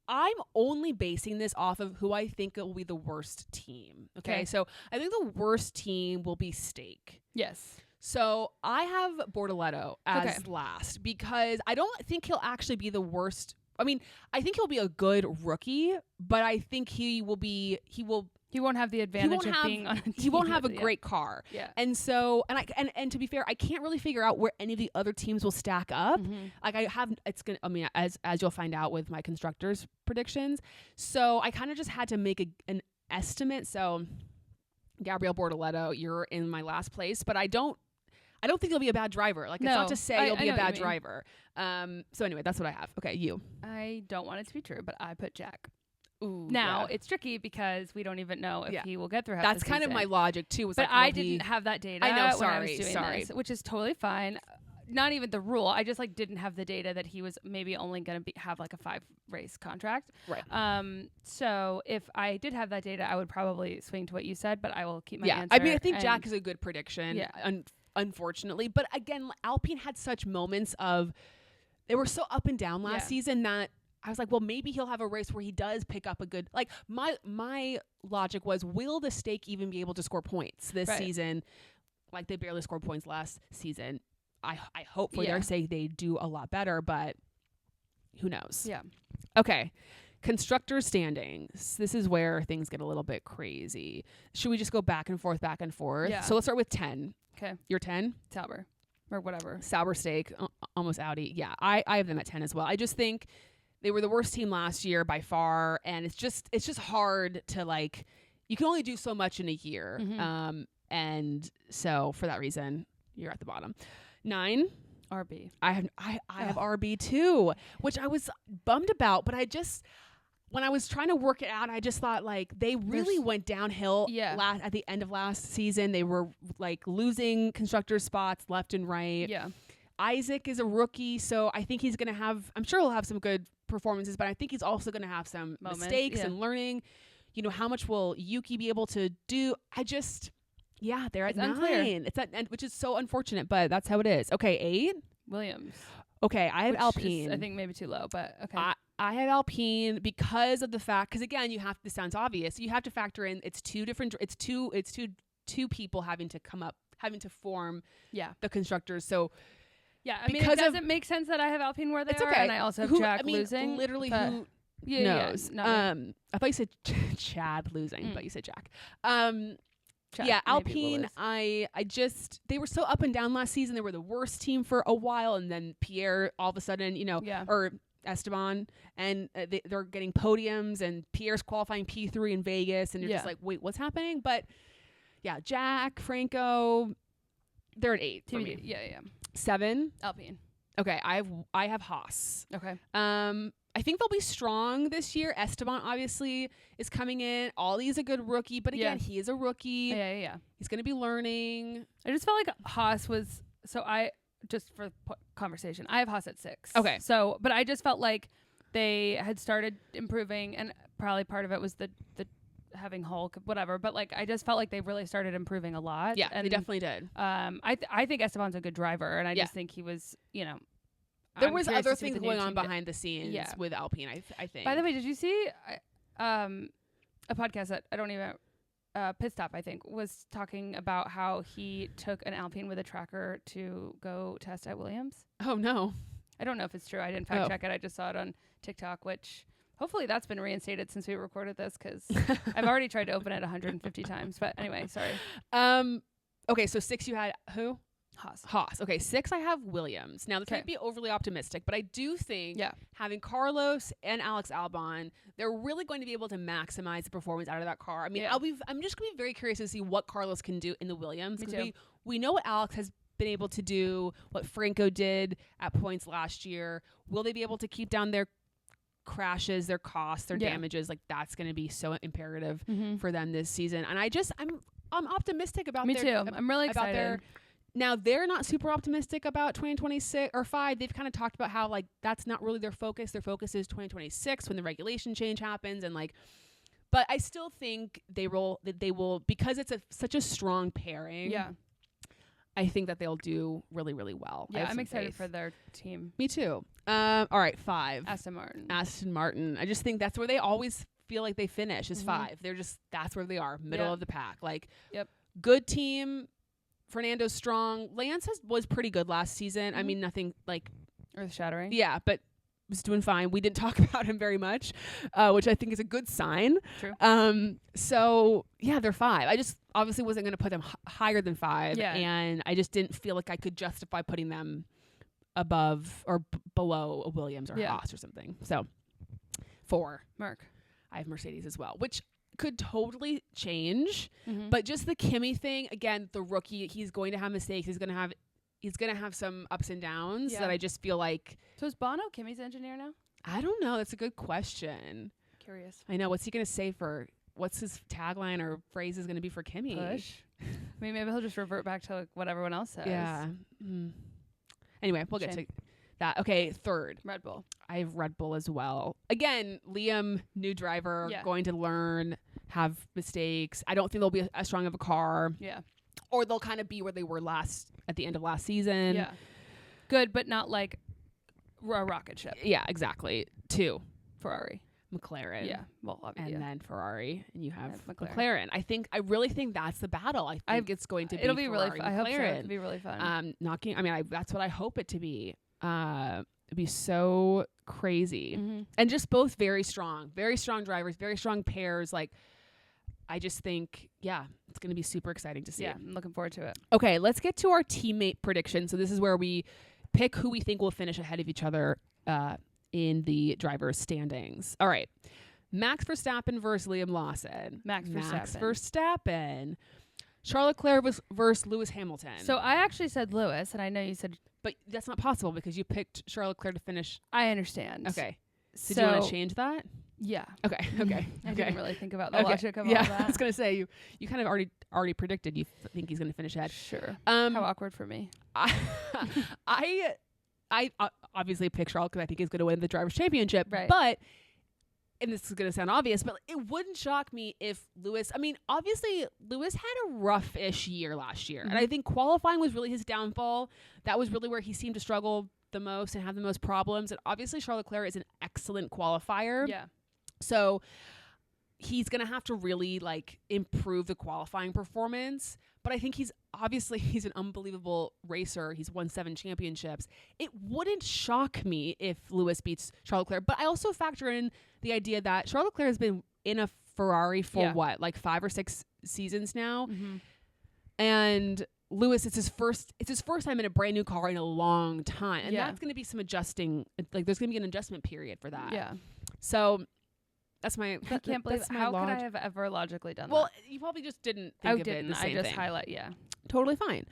I'm only basing this off of who I think will be the worst team. Okay. So I think the worst team will be Steak. Yes. So I have Bortoletto as last because I don't think he'll actually be the worst. I mean, I think he'll be a good rookie, but I think he won't have the advantage of being on a team. He won't have a great car. Yeah. And so, and to be fair, I can't really figure out where any of the other teams will stack up. Like as you'll find out with my constructors predictions. So I kind of just had to make an estimate. So Gabriel Bortoletto, you're in my last place, but I don't think he'll be a bad driver. Like, it's not to say he'll be a bad driver. So anyway, that's what I have. Okay, you. I don't want it to be true, but I put Jack. Ooh, Now it's tricky because we don't even know if he will get through half That's the kind season. of my logic too. Was but like, I didn't have that data. I know. when I was doing this, which is totally fine. Not even the rule. I just like didn't have the data that he was maybe only going to have like a 5-race contract. Right. So if I did have that data, I would probably swing to what you said. But I will keep my answer. I mean, I think Jack is a good prediction. Yeah. Unfortunately, but again, Alpine had such moments of they were so up and down last season that I was like, well, maybe he'll have a race where he does pick up a good, like my logic was, will the stake even be able to score points this season? Like they barely scored points last season. I hope for their sake they do a lot better, but who knows? Yeah. Okay. Constructor standings. This is where things get a little bit crazy. Should we just go back and forth? Yeah. So let's start with 10. Okay. You're 10? Sauber. Or whatever. Sauber stake, almost Audi. Yeah, I have them at 10 as well. I just think they were the worst team last year by far, and it's just hard to like. You can only do so much in a year, and so for that reason, you're at the bottom. 9. RB. I have RB too, which I was bummed about, but when I was trying to work it out, I just thought like they really went downhill at the end of last season. They were like losing constructor spots left and right. Yeah. Isaac is a rookie, so I think he's going to I'm sure he'll have some good performances, but I think he's also going to have some mistakes and learning. You know, how much will Yuki be able to do? They're at 9. Unclear. It's at, which is so unfortunate, but that's how it is. Okay, 8. Williams. Okay, I have Alpine. I think maybe too low, but okay. I have Alpine because of the fact, because again, this sounds obvious. You have to factor in it's two people having to form the constructors. So yeah, I mean, it doesn't make sense that I have Alpine where they are, and I also have Jack losing. Literally, who knows? I thought you said Chad losing, but you said Jack. Alpine, they were so up and down last season. They were the worst team for a while, and then Pierre all of a sudden, or Esteban, and they're getting podiums, and Pierre's qualifying P3 in Vegas, and you're just like, wait, what's happening? But yeah, Jack, Franco, they're at 8 for me. Yeah. 7. Alpine. Okay, I have Haas. Okay. I think they'll be strong this year. Esteban obviously is coming in. Ollie's a good rookie, but again, he is a rookie. Yeah. He's going to be learning. I just felt like Haas was just for conversation, I have Haas at 6. Okay. So, but I just felt like they had started improving, and probably part of it was the having Hulk, whatever. But like, I just felt like they really started improving a lot. Yeah, and they definitely did. I think Esteban's a good driver, and I just think he was, there was other things going on behind the scenes with Alpine, I think. By the way, did you see a podcast that I don't even Pit Stop, I think, was talking about how he took an Alpine with a tracker to go test at Williams? Oh, no. I don't know if it's true. I didn't fact check it. I just saw it on TikTok, which hopefully that's been reinstated since we recorded this, because I've already tried to open it 150 times. But anyway, sorry. Okay, so 6 you had who? Haas. Okay, 6 I have Williams. Now this might be overly optimistic, but I do think having Carlos and Alex Albon, they're really going to be able to maximize the performance out of that car. I mean, I'm just going to be very curious to see what Carlos can do in the Williams, because we know what Alex has been able to do, what Franco did at points last year. Will they be able to keep down their crashes, their costs, their damages? Like, that's going to be so imperative for them this season. And I'm optimistic about Me too. I'm really excited. Now, they're not super optimistic about 2026 or 5. They've kind of talked about how, like, that's not really their focus. Their focus is 2026 when the regulation change happens. And, like, but I still think they will, because it's such a strong pairing. Yeah. I think that they'll do really, really well. Yeah, I'm excited for their team. Me too. All right, 5. Aston Martin. I just think that's where they always feel like they finish is 5. That's where they are, middle of the pack. Like, good team. Fernando's strong. Lance was pretty good last season. I mean, nothing like earth-shattering. Yeah, but was doing fine. We didn't talk about him very much, which I think is a good sign. True. So yeah, they're 5. I just obviously wasn't going to put them higher than 5, and I just didn't feel like I could justify putting them above or below a Williams or Haas or something. So 4. Merc. I have Mercedes as well, which could totally change, but just the Kimi thing, again, the rookie, he's going to have mistakes. He's going to have some ups and downs that I just feel like. So is Bono Kimi's engineer now? I don't know. That's a good question. Curious. I know. What's he gonna say for? What's his tagline or phrase is gonna be for Kimmy? Push. I mean, maybe he'll just revert back to what everyone else says. Yeah. Anyway, we'll get to that. Okay, third. Red Bull. I have Red Bull as well. Again, Liam, new driver, going to learn, have mistakes. I don't think they'll be as strong of a car. Yeah. Or they'll kind of be where they were at the end of last season. Yeah. Good, but not like a rocket ship. Yeah, exactly. 2. Ferrari. McLaren. Yeah. Well, obviously. And then Ferrari. And you have McLaren. I really think that's the battle. I think it's going to be it'll be Ferrari, really fun. I hope so. It'll be really fun. That's what I hope it to be. It'd be so crazy. Mm-hmm. And just both very strong drivers, very strong pairs. Like, I just think, it's going to be super exciting to see. Yeah, I'm looking forward to it. Okay, let's get to our teammate prediction. So this is where we pick who we think will finish ahead of each other in the drivers' standings. All right. Max Verstappen versus Liam Lawson. Max Verstappen. Charles Leclerc versus Lewis Hamilton. So I actually said Lewis, and I know you said... But that's not possible because you picked Charles Leclerc to finish. I understand. Okay. So do you want to change that? Yeah. Okay. I didn't really think about the logic of all that. I was going to say, you kind of already predicted you think he's going to finish ahead. Sure. How awkward for me. I obviously pick Charles because I think he's going to win the Drivers' Championship. Right. But, and this is going to sound obvious, but it wouldn't shock me if Lewis, obviously Lewis had a rough-ish year last year. Mm-hmm. And I think qualifying was really his downfall. That was really where he seemed to struggle the most and have the most problems. And obviously Charles Leclerc is an excellent qualifier. Yeah. So he's going to have to really improve the qualifying performance. But I think he's an unbelievable racer. He's won 7 championships. It wouldn't shock me if Lewis beats Charles Leclerc. But I also factor in the idea that Charles Leclerc has been in a Ferrari for 5 or 6 seasons now. Mm-hmm. And Lewis, it's his first time in a brand new car in a long time. And that's going to be some adjusting. There's going to be an adjustment period for that. Yeah. So that's my... I can't believe how could I have ever logically done that? Well, you probably just didn't think of it in the same thing. Highlight, Totally fine.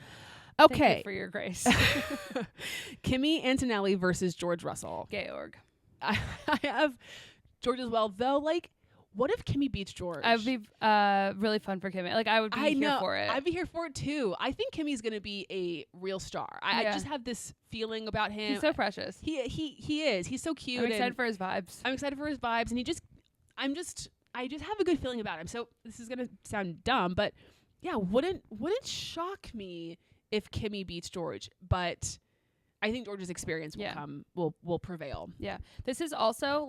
Okay. Thank you for your grace. Kimi Antonelli versus George Russell. Georg. I have George as well, though. What if Kimi beats George? I'd be really fun for Kimi. I would be here for it. I'd be here for it too. I think Kimi's going to be a real star. I just have this feeling about him. He's so precious. He is. He's so cute. I'm excited for his vibes. And I just have a good feeling about him. So this is going to sound dumb, but yeah, wouldn't shock me if Kimi beats George, but I think George's experience will prevail. Yeah. This is also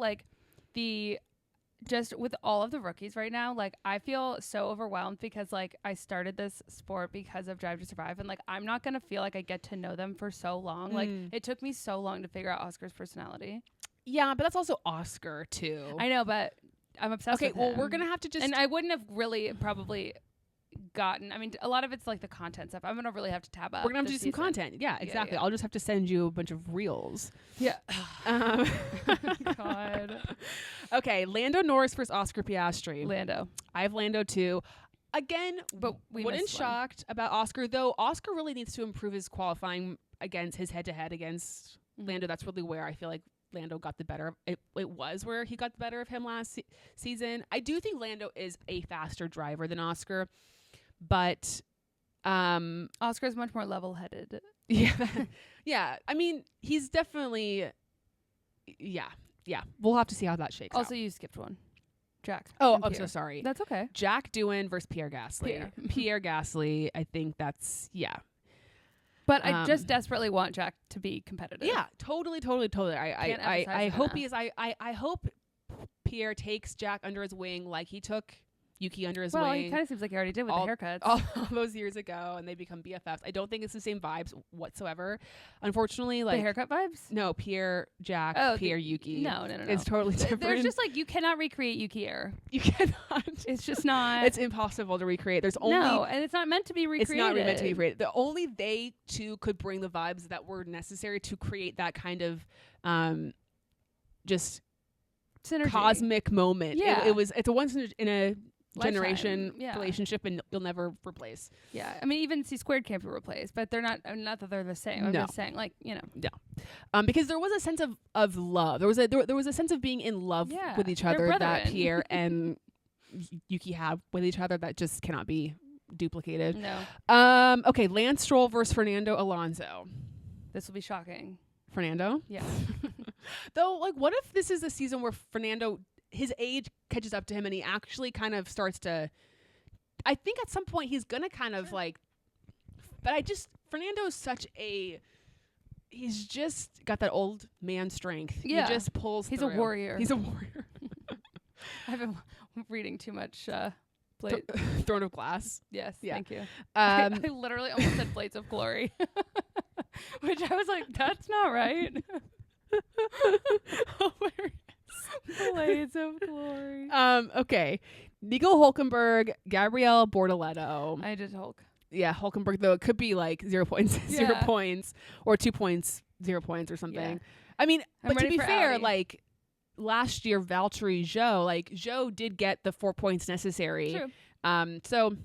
just with all of the rookies right now, I feel so overwhelmed because I started this sport because of Drive to Survive, and I'm not gonna feel like I get to know them for so long. It took me so long to figure out Oscar's personality. Yeah, but that's also Oscar too. I know, but I'm obsessed with him. Okay, well, we're gonna have to just... And I wouldn't have really probably gotten... a lot of it's the content stuff. I'm gonna really have to tab up. We're gonna have to do some content. Yeah, exactly. Yeah. I'll just have to send you a bunch of reels. Yeah. God. Okay, Lando Norris versus Oscar Piastri. Lando. I have Lando too. Again, but we wouldn't shocked about Oscar, though. Oscar really needs to improve his qualifying against his head-to-head against Lando. That's really where I feel like Lando got the better of it. It was where he got the better of him last season. I do think Lando is a faster driver than Oscar, but Oscar is much more level-headed. Yeah. He's definitely We'll have to see how that shakes out. Also, you skipped one. Jack. Oh, I'm so sorry. That's okay. Jack Doohan versus Pierre Gasly. Pierre Gasly, I think that's But I just desperately want Jack to be competitive. Yeah, totally. I hope he is. I hope Pierre takes Jack under his wing like he took Yuki under his wing. Well, he kind of seems like he already did with the haircuts. All those years ago, and they become BFFs. I don't think it's the same vibes whatsoever. Unfortunately, the haircut vibes? No, Pierre, Jack, Pierre, Yuki. No. It's totally different. There's just you cannot recreate Yuki air. You cannot. It's just not. It's impossible to recreate. There's only... No, and it's not meant to be recreated. It's not meant to be recreated. Only they two could bring the vibes that were necessary to create that kind of just synergy. Cosmic moment. Yeah. It's a once in a generation relationship, and you'll never replace. Yeah, I mean, even C squared can't be replaced, but they're not. Not that they're the same. I'm just saying, like, you know. Yeah. Because there was a sense of love. There was a sense of being in love with each other that Pierre and Yuki have with each other that just cannot be duplicated. No. Okay, Lance Stroll versus Fernando Alonso. This will be shocking. Fernando? Yeah. Though, like, what if this is a season where Fernando, his age catches up to him and he actually kind of starts to, I think at some point he's going to kind of like, but Fernando's he's just got that old man strength. Yeah. He just pulls He's through. a warrior. He's a warrior. I've been reading too much Throne of Glass. Yes, yeah. Thank you. I literally almost said Blades of Glory, which I was like, that's not right. Blades of Glory. Okay. Nico Hulkenberg, Gabrielle Bortoleto. I did Hulk. Yeah, Hulkenberg, though it could be like 0 points, 0 points, or 2 points, 0 points or something. Yeah. I mean, but to be fair, Audi. Like last year, Valtteri Zhou did get the 4 points necessary. True. So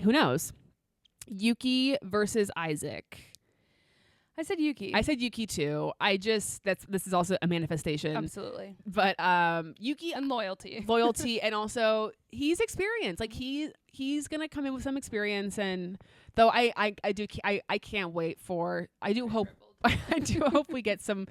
who knows? Yuki versus Isaac. I said Yuki. I said Yuki too. This is also a manifestation. Absolutely. But Yuki and loyalty. And also he's experienced. Like he's gonna come in with some experience, and though I can't wait for I do hope we get some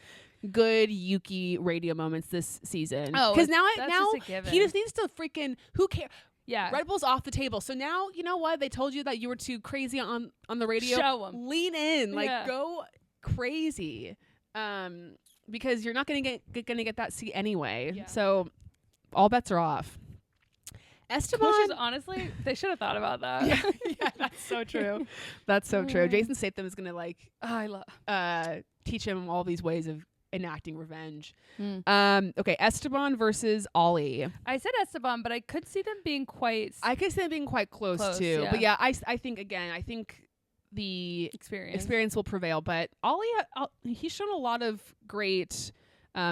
good Yuki radio moments this season. Oh, because now just he just needs to freaking who cares. Yeah. Red Bull's off the table. So now, you know what? They told you that you were too crazy on the radio. Show them. Lean in. Go crazy. Because you're not going to get that seat anyway. Yeah. So all bets are off. Esteban. Which is honestly, they should have thought about that. Yeah, that's so true. That's so true. Jason Statham is going to teach him all these ways of enacting revenge. Okay, Esteban versus Ollie. I said Esteban, but I could see them being quite close too. Yeah. But yeah, I think the experience will prevail. But Ollie, he's shown a lot of great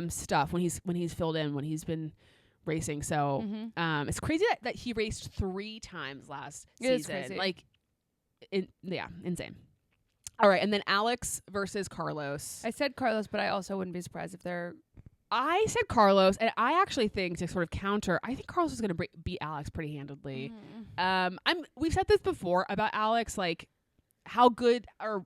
stuff when he's filled in, when he's been racing. So it's crazy that he raced 3 times last season. Crazy. Like, insane. All right, and then Alex versus Carlos. I said Carlos, but I also wouldn't be surprised if they're... I said Carlos, and I actually think, to sort of counter, I think Carlos is going to beat Alex pretty handedly. We've said this before about Alex, like, how good, or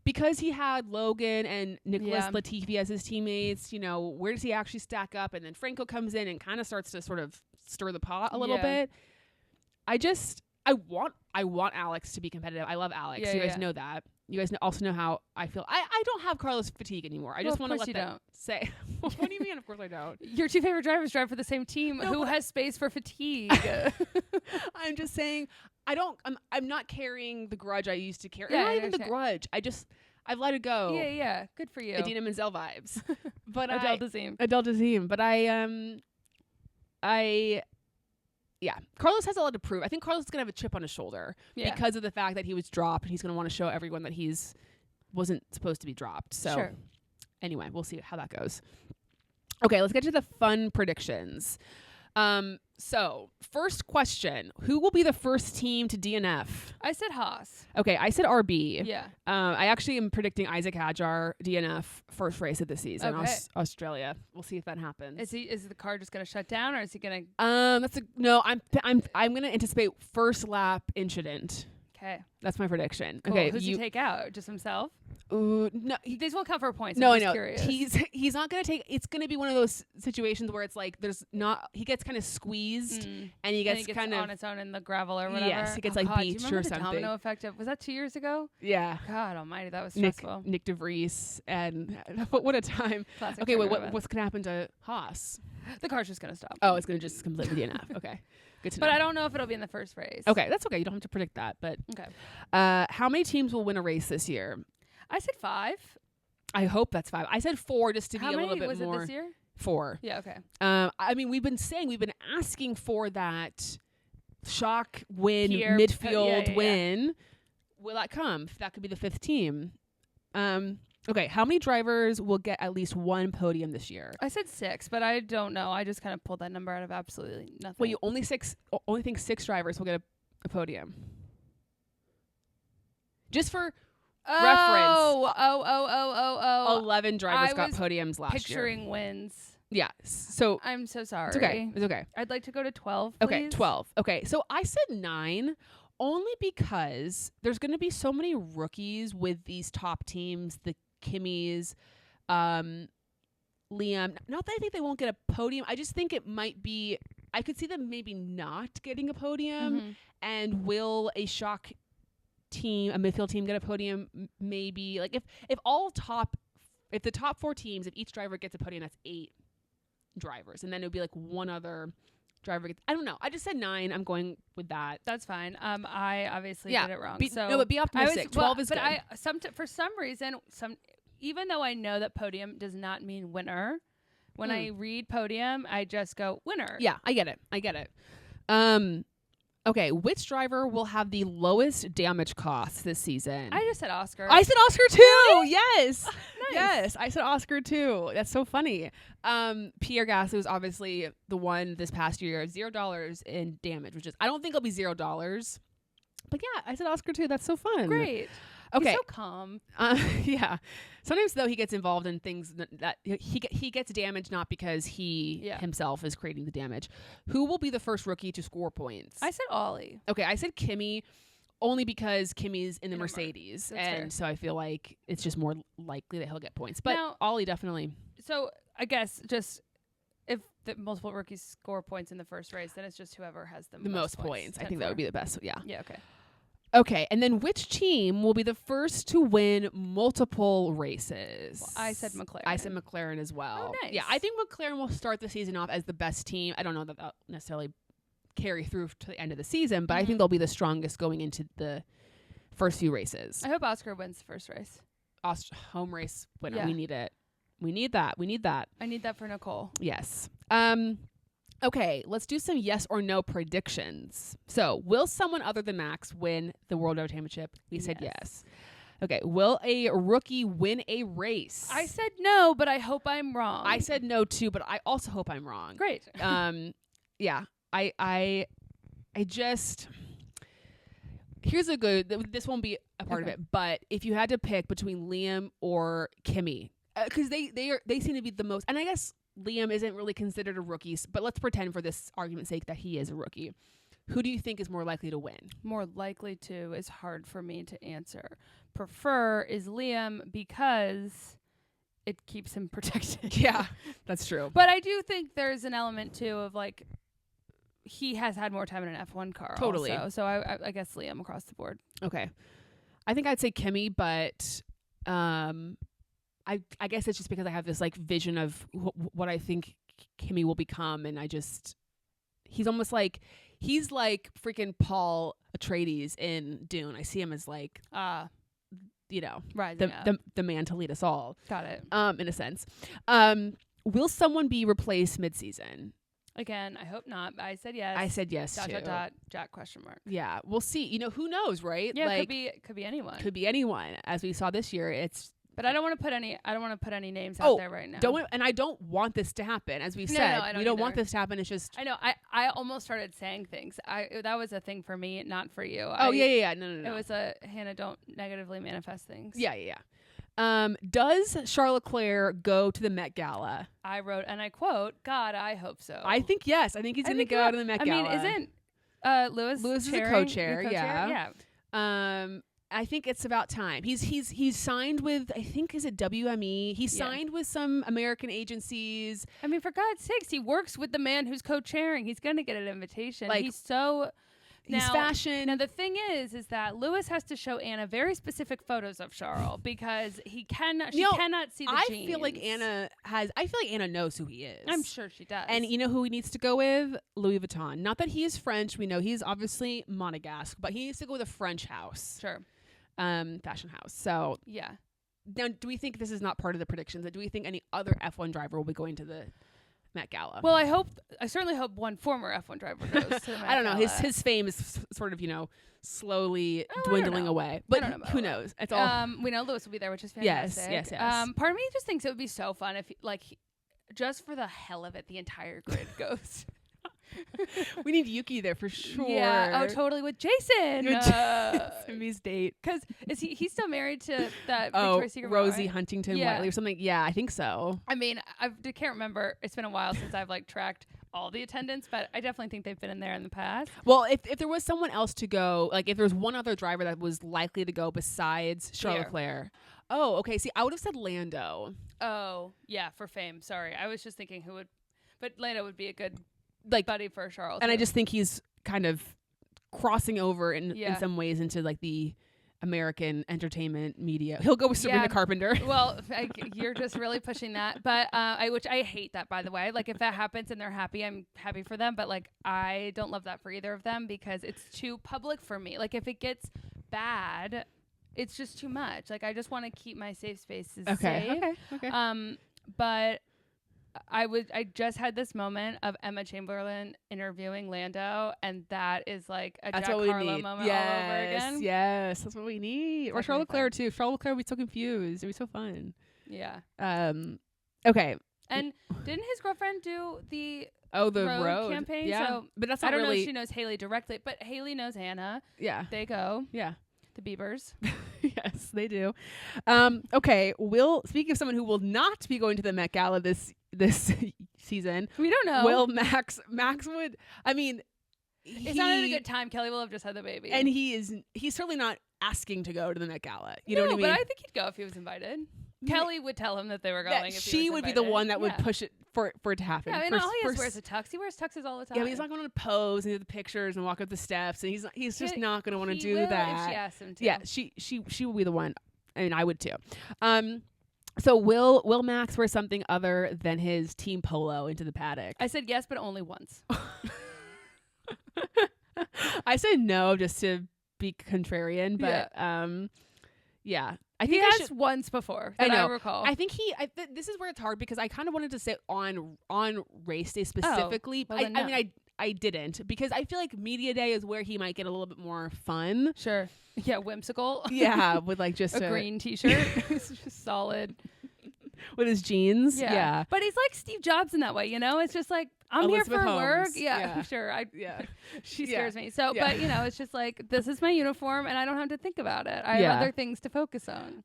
because he had Logan and Nicholas Latifi as his teammates, you know, where does he actually stack up? And then Franco comes in and kind of starts to sort of stir the pot a little bit. I want Alex to be competitive. I love Alex. You guys know that. You guys also know how I feel. I don't have Carlos fatigue anymore. I just want to let that say. What do you mean? Of course I don't. Your 2 favorite drivers drive for the same team. Who has space for fatigue? I'm just saying. I'm not carrying the grudge I used to carry. Yeah, not even the grudge. I've let it go. Yeah. Good for you. Idina Menzel vibes. But Adele Dazeem. But Carlos has a lot to prove. I think Carlos is going to have a chip on his shoulder because of the fact that he was dropped, and he's going to want to show everyone that wasn't supposed to be dropped. So anyway, we'll see how that goes. Okay, let's get to the fun predictions. So first question, who will be the first team to DNF? I said Haas. Okay, I said RB. Yeah. I actually am predicting Isaac Hadjar DNF first race of the season. Okay. Australia. We'll see if that happens. Is the car just going to shut down, or is he going to? I'm going to anticipate first lap incident. Okay. That's my prediction. Cool. Okay. Who's he take out? Just himself? No, these won't count for points. No, I'm just I know. Curious. He's not gonna take. It's gonna be one of those situations where it's like he gets kind of squeezed and he gets kind of on its own in the gravel or whatever. Yes, he gets God, beach do you remember or the something. Domino effect was that 2 years ago? Yeah. God Almighty, that was stressful. Nick DeVries and what a time. Classic. Okay, wait. What's gonna happen to Haas? The car's just gonna stop. Oh, it's gonna just completely DNF. Okay. Good to know. But I don't know if it'll be in the first race. Okay, that's okay. You don't have to predict that. But okay. How many teams will win a race this year? I said 5. I hope that's 5. I said 4 just to How be a many little bit was more. It this year? 4. Yeah. Okay. I mean, we've been asking for that shock win, midfield win. Will that come? That could be the 5th team. Okay, how many drivers will get at least one podium this year? I said 6, but I don't know. I just kind of pulled that number out of absolutely nothing. Well, you only think 6 drivers will get a podium. Just for reference. 11 drivers got podiums last year. Picturing wins. Yeah. So I'm so sorry. It's okay. It's okay. I'd like to go to 12, please. Okay, 12. Okay, so I said 9 only because there's going to be so many rookies with these top teams, the Kimmies, Liam. Not that I think they won't get a podium. I just think it might be, I could see them maybe not getting a podium. And will a shock team, a midfield team, get a podium? Maybe. Like if the top 4 teams, if each driver gets a podium, that's 8 drivers. And then it would be like one other driver gets, I don't know. I just said 9. I'm going with that. That's fine. I obviously did it wrong. But be optimistic. 12 is good. But for some reason, even though I know that podium does not mean winner, when I read podium, I just go winner. Yeah, I get it. Okay, which driver will have the lowest damage costs this season? I just said Oscar. I said Oscar too. Really? Yes. Nice. Yes, I said Oscar too. That's so funny. Pierre Gasly was obviously the one this past year, $0 in damage, which is, I don't think it'll be $0. But yeah, I said Oscar too. That's so fun. Great. Okay. He's so calm. Yeah. Sometimes though he gets involved in things that he gets damaged not because he himself is creating the damage. Who will be the first rookie to score points? I said Ollie. Okay, I said Kimi only because Kimi's in the Mercedes, and fair. so I feel like it's just more likely that he'll get points. But now, Ollie definitely. So I guess just if the multiple rookies score points in the first race, then it's just whoever has the most points. I think that would be the best. Yeah. Yeah. Okay. Okay, and then which team will be the first to win multiple races? Well, I said McLaren. I said McLaren as well. Oh, nice. Yeah, I think McLaren will start the season off as the best team. I don't know that that'll necessarily carry through to the end of the season, but I think they'll be the strongest going into the first few races. I hope Oscar wins the first race. Home race winner. Yeah. We need it. We need that. I need that for Nicole. Yes. Okay, let's do some yes or no predictions. So, will someone other than Max win the World Road Championship? We said yes. Okay, will a rookie win a race? I said no, but I hope I'm wrong. I said no too, but I also hope I'm wrong. Great. Yeah. I just, here's a good, this won't be a part of it, but if you had to pick between Liam or Kimi, because they seem to be the most, and I guess Liam isn't really considered a rookie, but let's pretend for this argument's sake that he is a rookie. Who do you think is more likely to win? More likely to is hard for me to answer. Prefer is Liam because it keeps him protected. Yeah, that's true. But I do think there's an element too of like he has had more time in an F1 car. Totally. Also. So I guess Liam across the board. Okay. I think I'd say Kimi, but I guess it's just because I have this like vision of what I think Kimi will become, and he's almost like freaking Paul Atreides in Dune. I see him as like the man to lead us all. Got it. In a sense. Will someone be replaced mid-season? Again, I hope not. I said yes. I said yes too. Jack question mark. Yeah, we'll see. Who knows, right? Yeah, like, could be anyone. Could be anyone. As we saw this year, But I don't want to put any names out there right now. And I don't want this to happen. As we've said, we don't want this to happen. It's just I know. I almost started saying things. That was a thing for me, not for you. Yeah. No. It was Hannah, don't negatively manifest things. Yeah. Does Charles Leclerc go to the Met Gala? I wrote, and I quote, "God, I hope so." I think yes. I think he's going to go to the Met Gala. I mean, isn't Lewis is the co-chair? Yeah. I think it's about time. He's signed with, I think, is it WME? He's signed with some American agencies. I mean, for God's sakes, he works with the man who's co-chairing. He's going to get an invitation. Like, he's fashion. Now, the thing is that Lewis has to show Anna very specific photos of Charles because she cannot see the jeans. I feel like Anna knows who he is. I'm sure she does. And you know who he needs to go with? Louis Vuitton. Not that he is French. We know he's obviously Monegasque, but he needs to go with a French house. Sure. Fashion house. So yeah. Now, do we think this is not part of the predictions? Do we think any other F1 driver will be going to the Met Gala. Well, I certainly hope one former F1 driver goes to the Met I don't know. Gala. His fame is sort of, slowly dwindling away. But who knows? It's all. We know Lewis will be there, which is fantastic. Yes. Part of me just thinks it would be so fun if, just for the hell of it, the entire grid goes. We need Yuki there for sure. Yeah. Oh, totally, with Jason. Jimmy's date. Because he's still married to that Victoria's Secret Rosie right? Huntington Whiteley or something. Yeah, I think so. I mean, I can't remember. It's been a while since I've tracked all the attendance, but I definitely think they've been in there in the past. Well, if there was someone else to go, if there's one other driver that was likely to go besides Charles Leclerc. Oh, okay. See, I would have said Lando. Oh, yeah, for fame. Sorry. I was just thinking but Lando would be a good buddy for Charles. And I just think he's kind of crossing over in some ways into the American entertainment media. He'll go with Sabrina Carpenter. Well, you're just really pushing that. But which I hate that, by the way. If that happens and they're happy, I'm happy for them. But I don't love that for either of them because it's too public for me. If it gets bad, it's just too much. I just want to keep my safe spaces safe. Okay. But I just had this moment of Emma Chamberlain interviewing Lando, and that is a Jack Harlow moment all over again. Yes, that's what we need. Or Charles Leclerc too. Charles Leclerc would be so confused. It'd be so fun. Yeah. Okay. And didn't his girlfriend do the road campaign? Yeah. So but that's not I don't really... know if she knows Haley directly, but Haley knows Hannah. Yeah. They go. Yeah. The Biebers. Yes, they do. Okay. Speaking of someone who will not be going to the Met Gala this season, we don't know. Will Max would? I mean, it's not at a good time. Kelly will have just had the baby, and he's certainly not asking to go to the Met Gala. You know what I mean? But I think he'd go if he was invited. Kelly would tell him that they were going. If she would be the one that would push it for it to happen. Yeah, I mean, all he wears a tux. He wears tuxes all the time. Yeah, but he's not going to pose and do the pictures and walk up the steps, and he's just not going to want to do that. If she asks him to. Yeah, she will be the one. I mean, I would too. So will Max wear something other than his team polo into the paddock? I said yes, but only once. I said no just to be contrarian, but yeah. I think he has once before that I recall. I think this is where it's hard because I kind of wanted to say on race day specifically. Oh, well, I mean, I didn't because I feel like media day is where he might get a little bit more fun. Sure. Yeah, whimsical. Yeah, with just a green t-shirt. It's just solid. With his jeans. Yeah. But he's like Steve Jobs in that way, It's just I'm Elizabeth here for Holmes. work. Yeah, sure. She scares me. So, but it's just this is my uniform and I don't have to think about it. I have other things to focus on.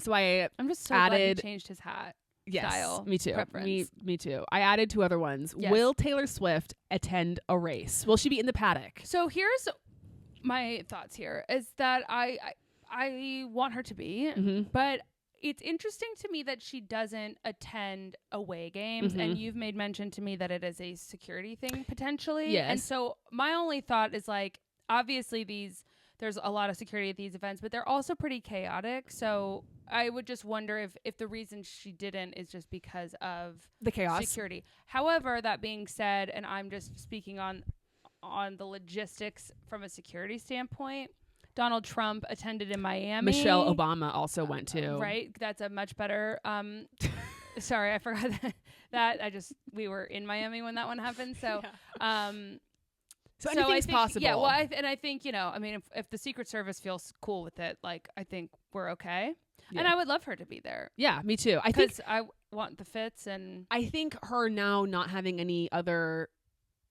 So I'm just so glad he changed his hat. Yes, style me too. Preference. Me too. I added 2 other ones. Yes. Will Taylor Swift attend a race? Will she be in the paddock? So here's my thoughts here is that I want her to be, but it's interesting to me that she doesn't attend away games, and you've made mention to me that it is a security thing potentially. Yes. And so my only thought is obviously there's a lot of security at these events, but they're also pretty chaotic. So I would just wonder if the reason she didn't is just because of the chaos security. However, that being said, and I'm just speaking on the logistics from a security standpoint, Donald Trump attended in Miami. Michelle Obama also went to. Right. That's a much better. Sorry, I forgot that. We were in Miami when that one happened. So, so anything's possible. Yeah. Well, I think, if the Secret Service feels cool with it, I think we're okay. Yeah. And I would love her to be there. Yeah, me too. Because I want the fits, and I think her now not having any other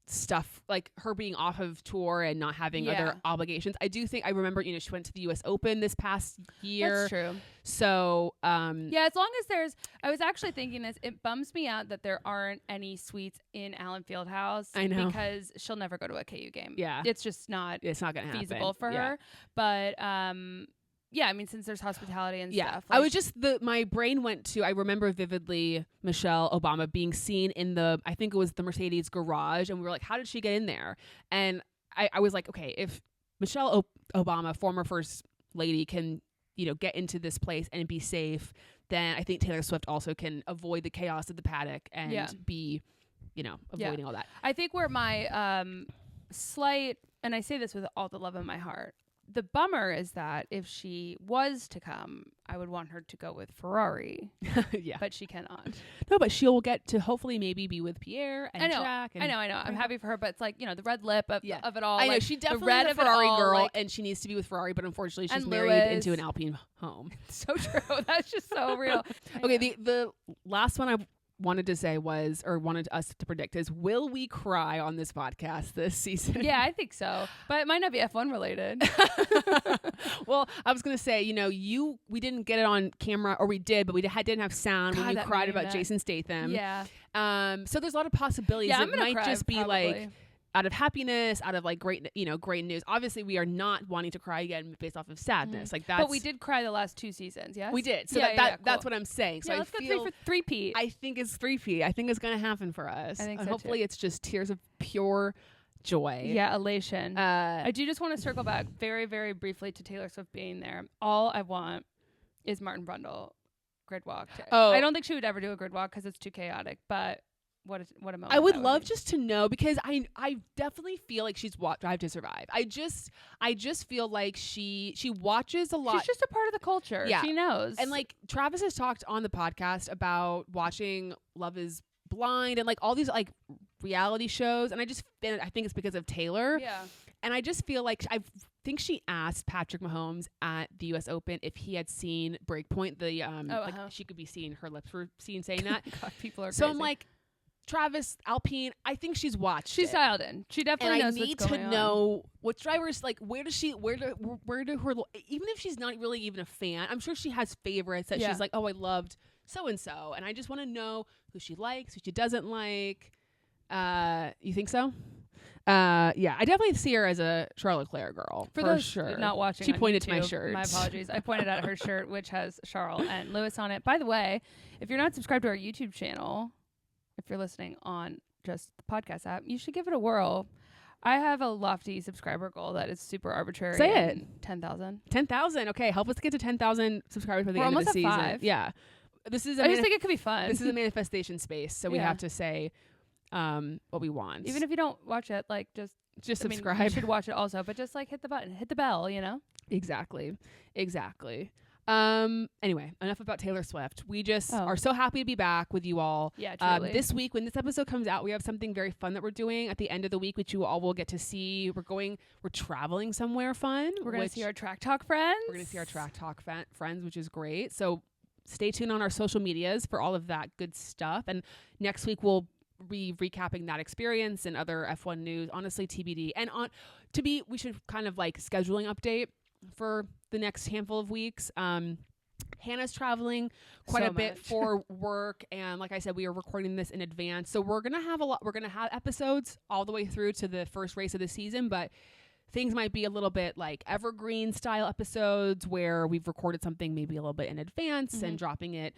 stuff, her being off of tour and not having other obligations. I do think I remember, she went to the US Open this past year. That's true. So, as long as I was actually thinking this, it bums me out that there aren't any suites in Allen Fieldhouse. I know. Because she'll never go to a KU game. Yeah. It's just not going to happen. Feasible for her. But, since there's hospitality and stuff. I was just my brain went to, I remember vividly Michelle Obama being seen in I think it was the Mercedes garage, and we were like, how did she get in there? And I was like, okay, if Michelle Obama, former first lady, can, get into this place and be safe, then I think Taylor Swift also can avoid the chaos of the paddock and be, avoiding all that. I think where my slight, and I say this with all the love in my heart, the bummer is that if she was to come, I would want her to go with Ferrari. Yeah. But she cannot. No, but she'll get to hopefully maybe be with Pierre and Jack. And I know. I'm happy for her, but it's like, the red lip of it all. I know. Like, She definitely the red is a Ferrari all, girl, like, and she needs to be with Ferrari, but unfortunately she's and married Lewis. into an Alpine home. So true. That's just so real. Okay, the last one I wanted us to predict is, will we cry on this podcast this season? Yeah, I think so. But it might not be F1 related. Well, I was going to say, we didn't get it on camera, or we did, but we didn't have sound when you cried about Jason Statham. Yeah. So there's a lot of possibilities. Yeah, it might cry, just be probably. like out of happiness, out of like great news. Obviously, we are not wanting to cry again based off of sadness. Like that's. But we did cry the last 2 seasons. Yes, we did. So cool. That's what I'm saying. So let's I go for 3-peat. I think it's 3-peat. I think it's going to happen for us. I think and so hopefully too. it's just tears of pure joy. Yeah, elation. I do just want to circle back very, very briefly to Taylor Swift being there. All I want is Martin Brundle grid walk. I don't think she would ever do a grid walk because it's too chaotic. But what a moment! I would love just to know, because I definitely feel like she's watched Drive to Survive. I just feel like she watches a lot. She's just a part of the culture. Yeah. She knows. And like Travis has talked on the podcast about watching Love Is Blind and like all these like reality shows, and I think it's because of Taylor. Yeah. And I just feel like I think she asked Patrick Mahomes at the U.S. Open if he had seen Breakpoint. She could be seen, her lips were seen saying that. God, people are so crazy. I'm like, Travis, Alpine, I think she's watched. She's dialed in. She definitely knows what's going on. I need to know what drivers, like, where do her, even if she's not really even a fan, I'm sure she has favorites that she's like, oh, I loved so-and-so. And I just want to know who she likes, who she doesn't like. You think so? Yeah, I definitely see her as a Charles Leclerc girl. For those sure. Not watching, she on pointed YouTube, to my shirt. My apologies. I pointed at her shirt, which has Charles and Lewis on it. By the way, if you're not subscribed to our YouTube channel, if you're listening on just the podcast app, you should give it a whirl. I have a lofty subscriber goal that is super arbitrary. Say it. 10,000. 10,000. Okay, help us get to 10,000 subscribers by the end of the season. 5. Yeah, I just think it could be fun. This is a manifestation space, so we have to say what we want. Even if you don't watch it, like just subscribe. You should watch it also, but just like hit the button, hit the bell. Exactly. Anyway, enough about Taylor Swift. We just are so happy to be back with you all. Yeah, truly. This week, when this episode comes out, we have something very fun that we're doing at the end of the week, which you all will get to see. We're traveling somewhere fun. We're going to see our Track Talk friends. We're going to see our Track Talk friends, which is great. So stay tuned on our social medias for all of that good stuff. And next week, we'll be recapping that experience and other F1 news. Honestly, TBD. And we should kind of like scheduling update for the next handful of weeks. Hannah's traveling quite a bit for work, and like I said, we are recording this in advance, so we're gonna have episodes all the way through to the first race of the season, but things might be a little bit like evergreen style episodes where we've recorded something maybe a little bit in advance and dropping it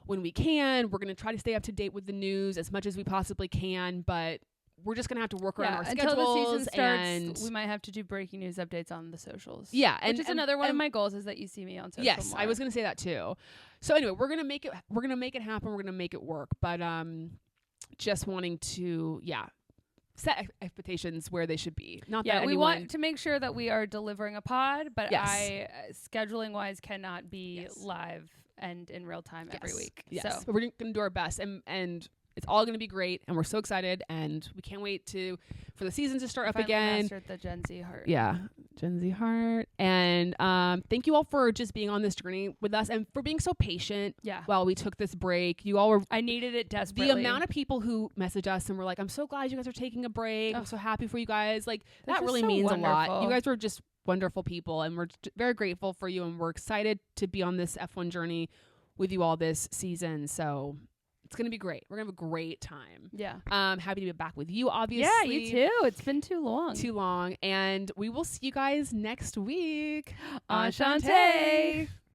when we can. We're gonna try to stay up to date with the news as much as we possibly can, but we're just going to have to work around our schedules. Until the season starts, we might have to do breaking news updates on the socials. Yeah. Which is another one of my goals, is that you see me on social. Yes, more. I was going to say that too. So anyway, we're going to make it happen. We're going to make it work. But just wanting to, set expectations where they should be. Not that we want to make sure that we are delivering a pod, but I, scheduling wise, cannot be live and in real time every week. Yes, so. but we're going to do our best, and it's all going to be great, and we're so excited, and we can't wait for the season to start up again. Mastered the Gen Z heart. Yeah, Gen Z heart. And thank you all for just being on this journey with us and for being so patient while we took this break. You all were... I needed it desperately. The amount of people who messaged us and were like, I'm so glad you guys are taking a break. I'm so happy for you guys. Like, that really means a lot. You guys were just wonderful people, and we're very grateful for you, and we're excited to be on this F1 journey with you all this season. So... it's going to be great. We're going to have a great time. Yeah. Happy to be back with you, obviously. Yeah, you too. It's been too long. And we will see you guys next week. Enchanté.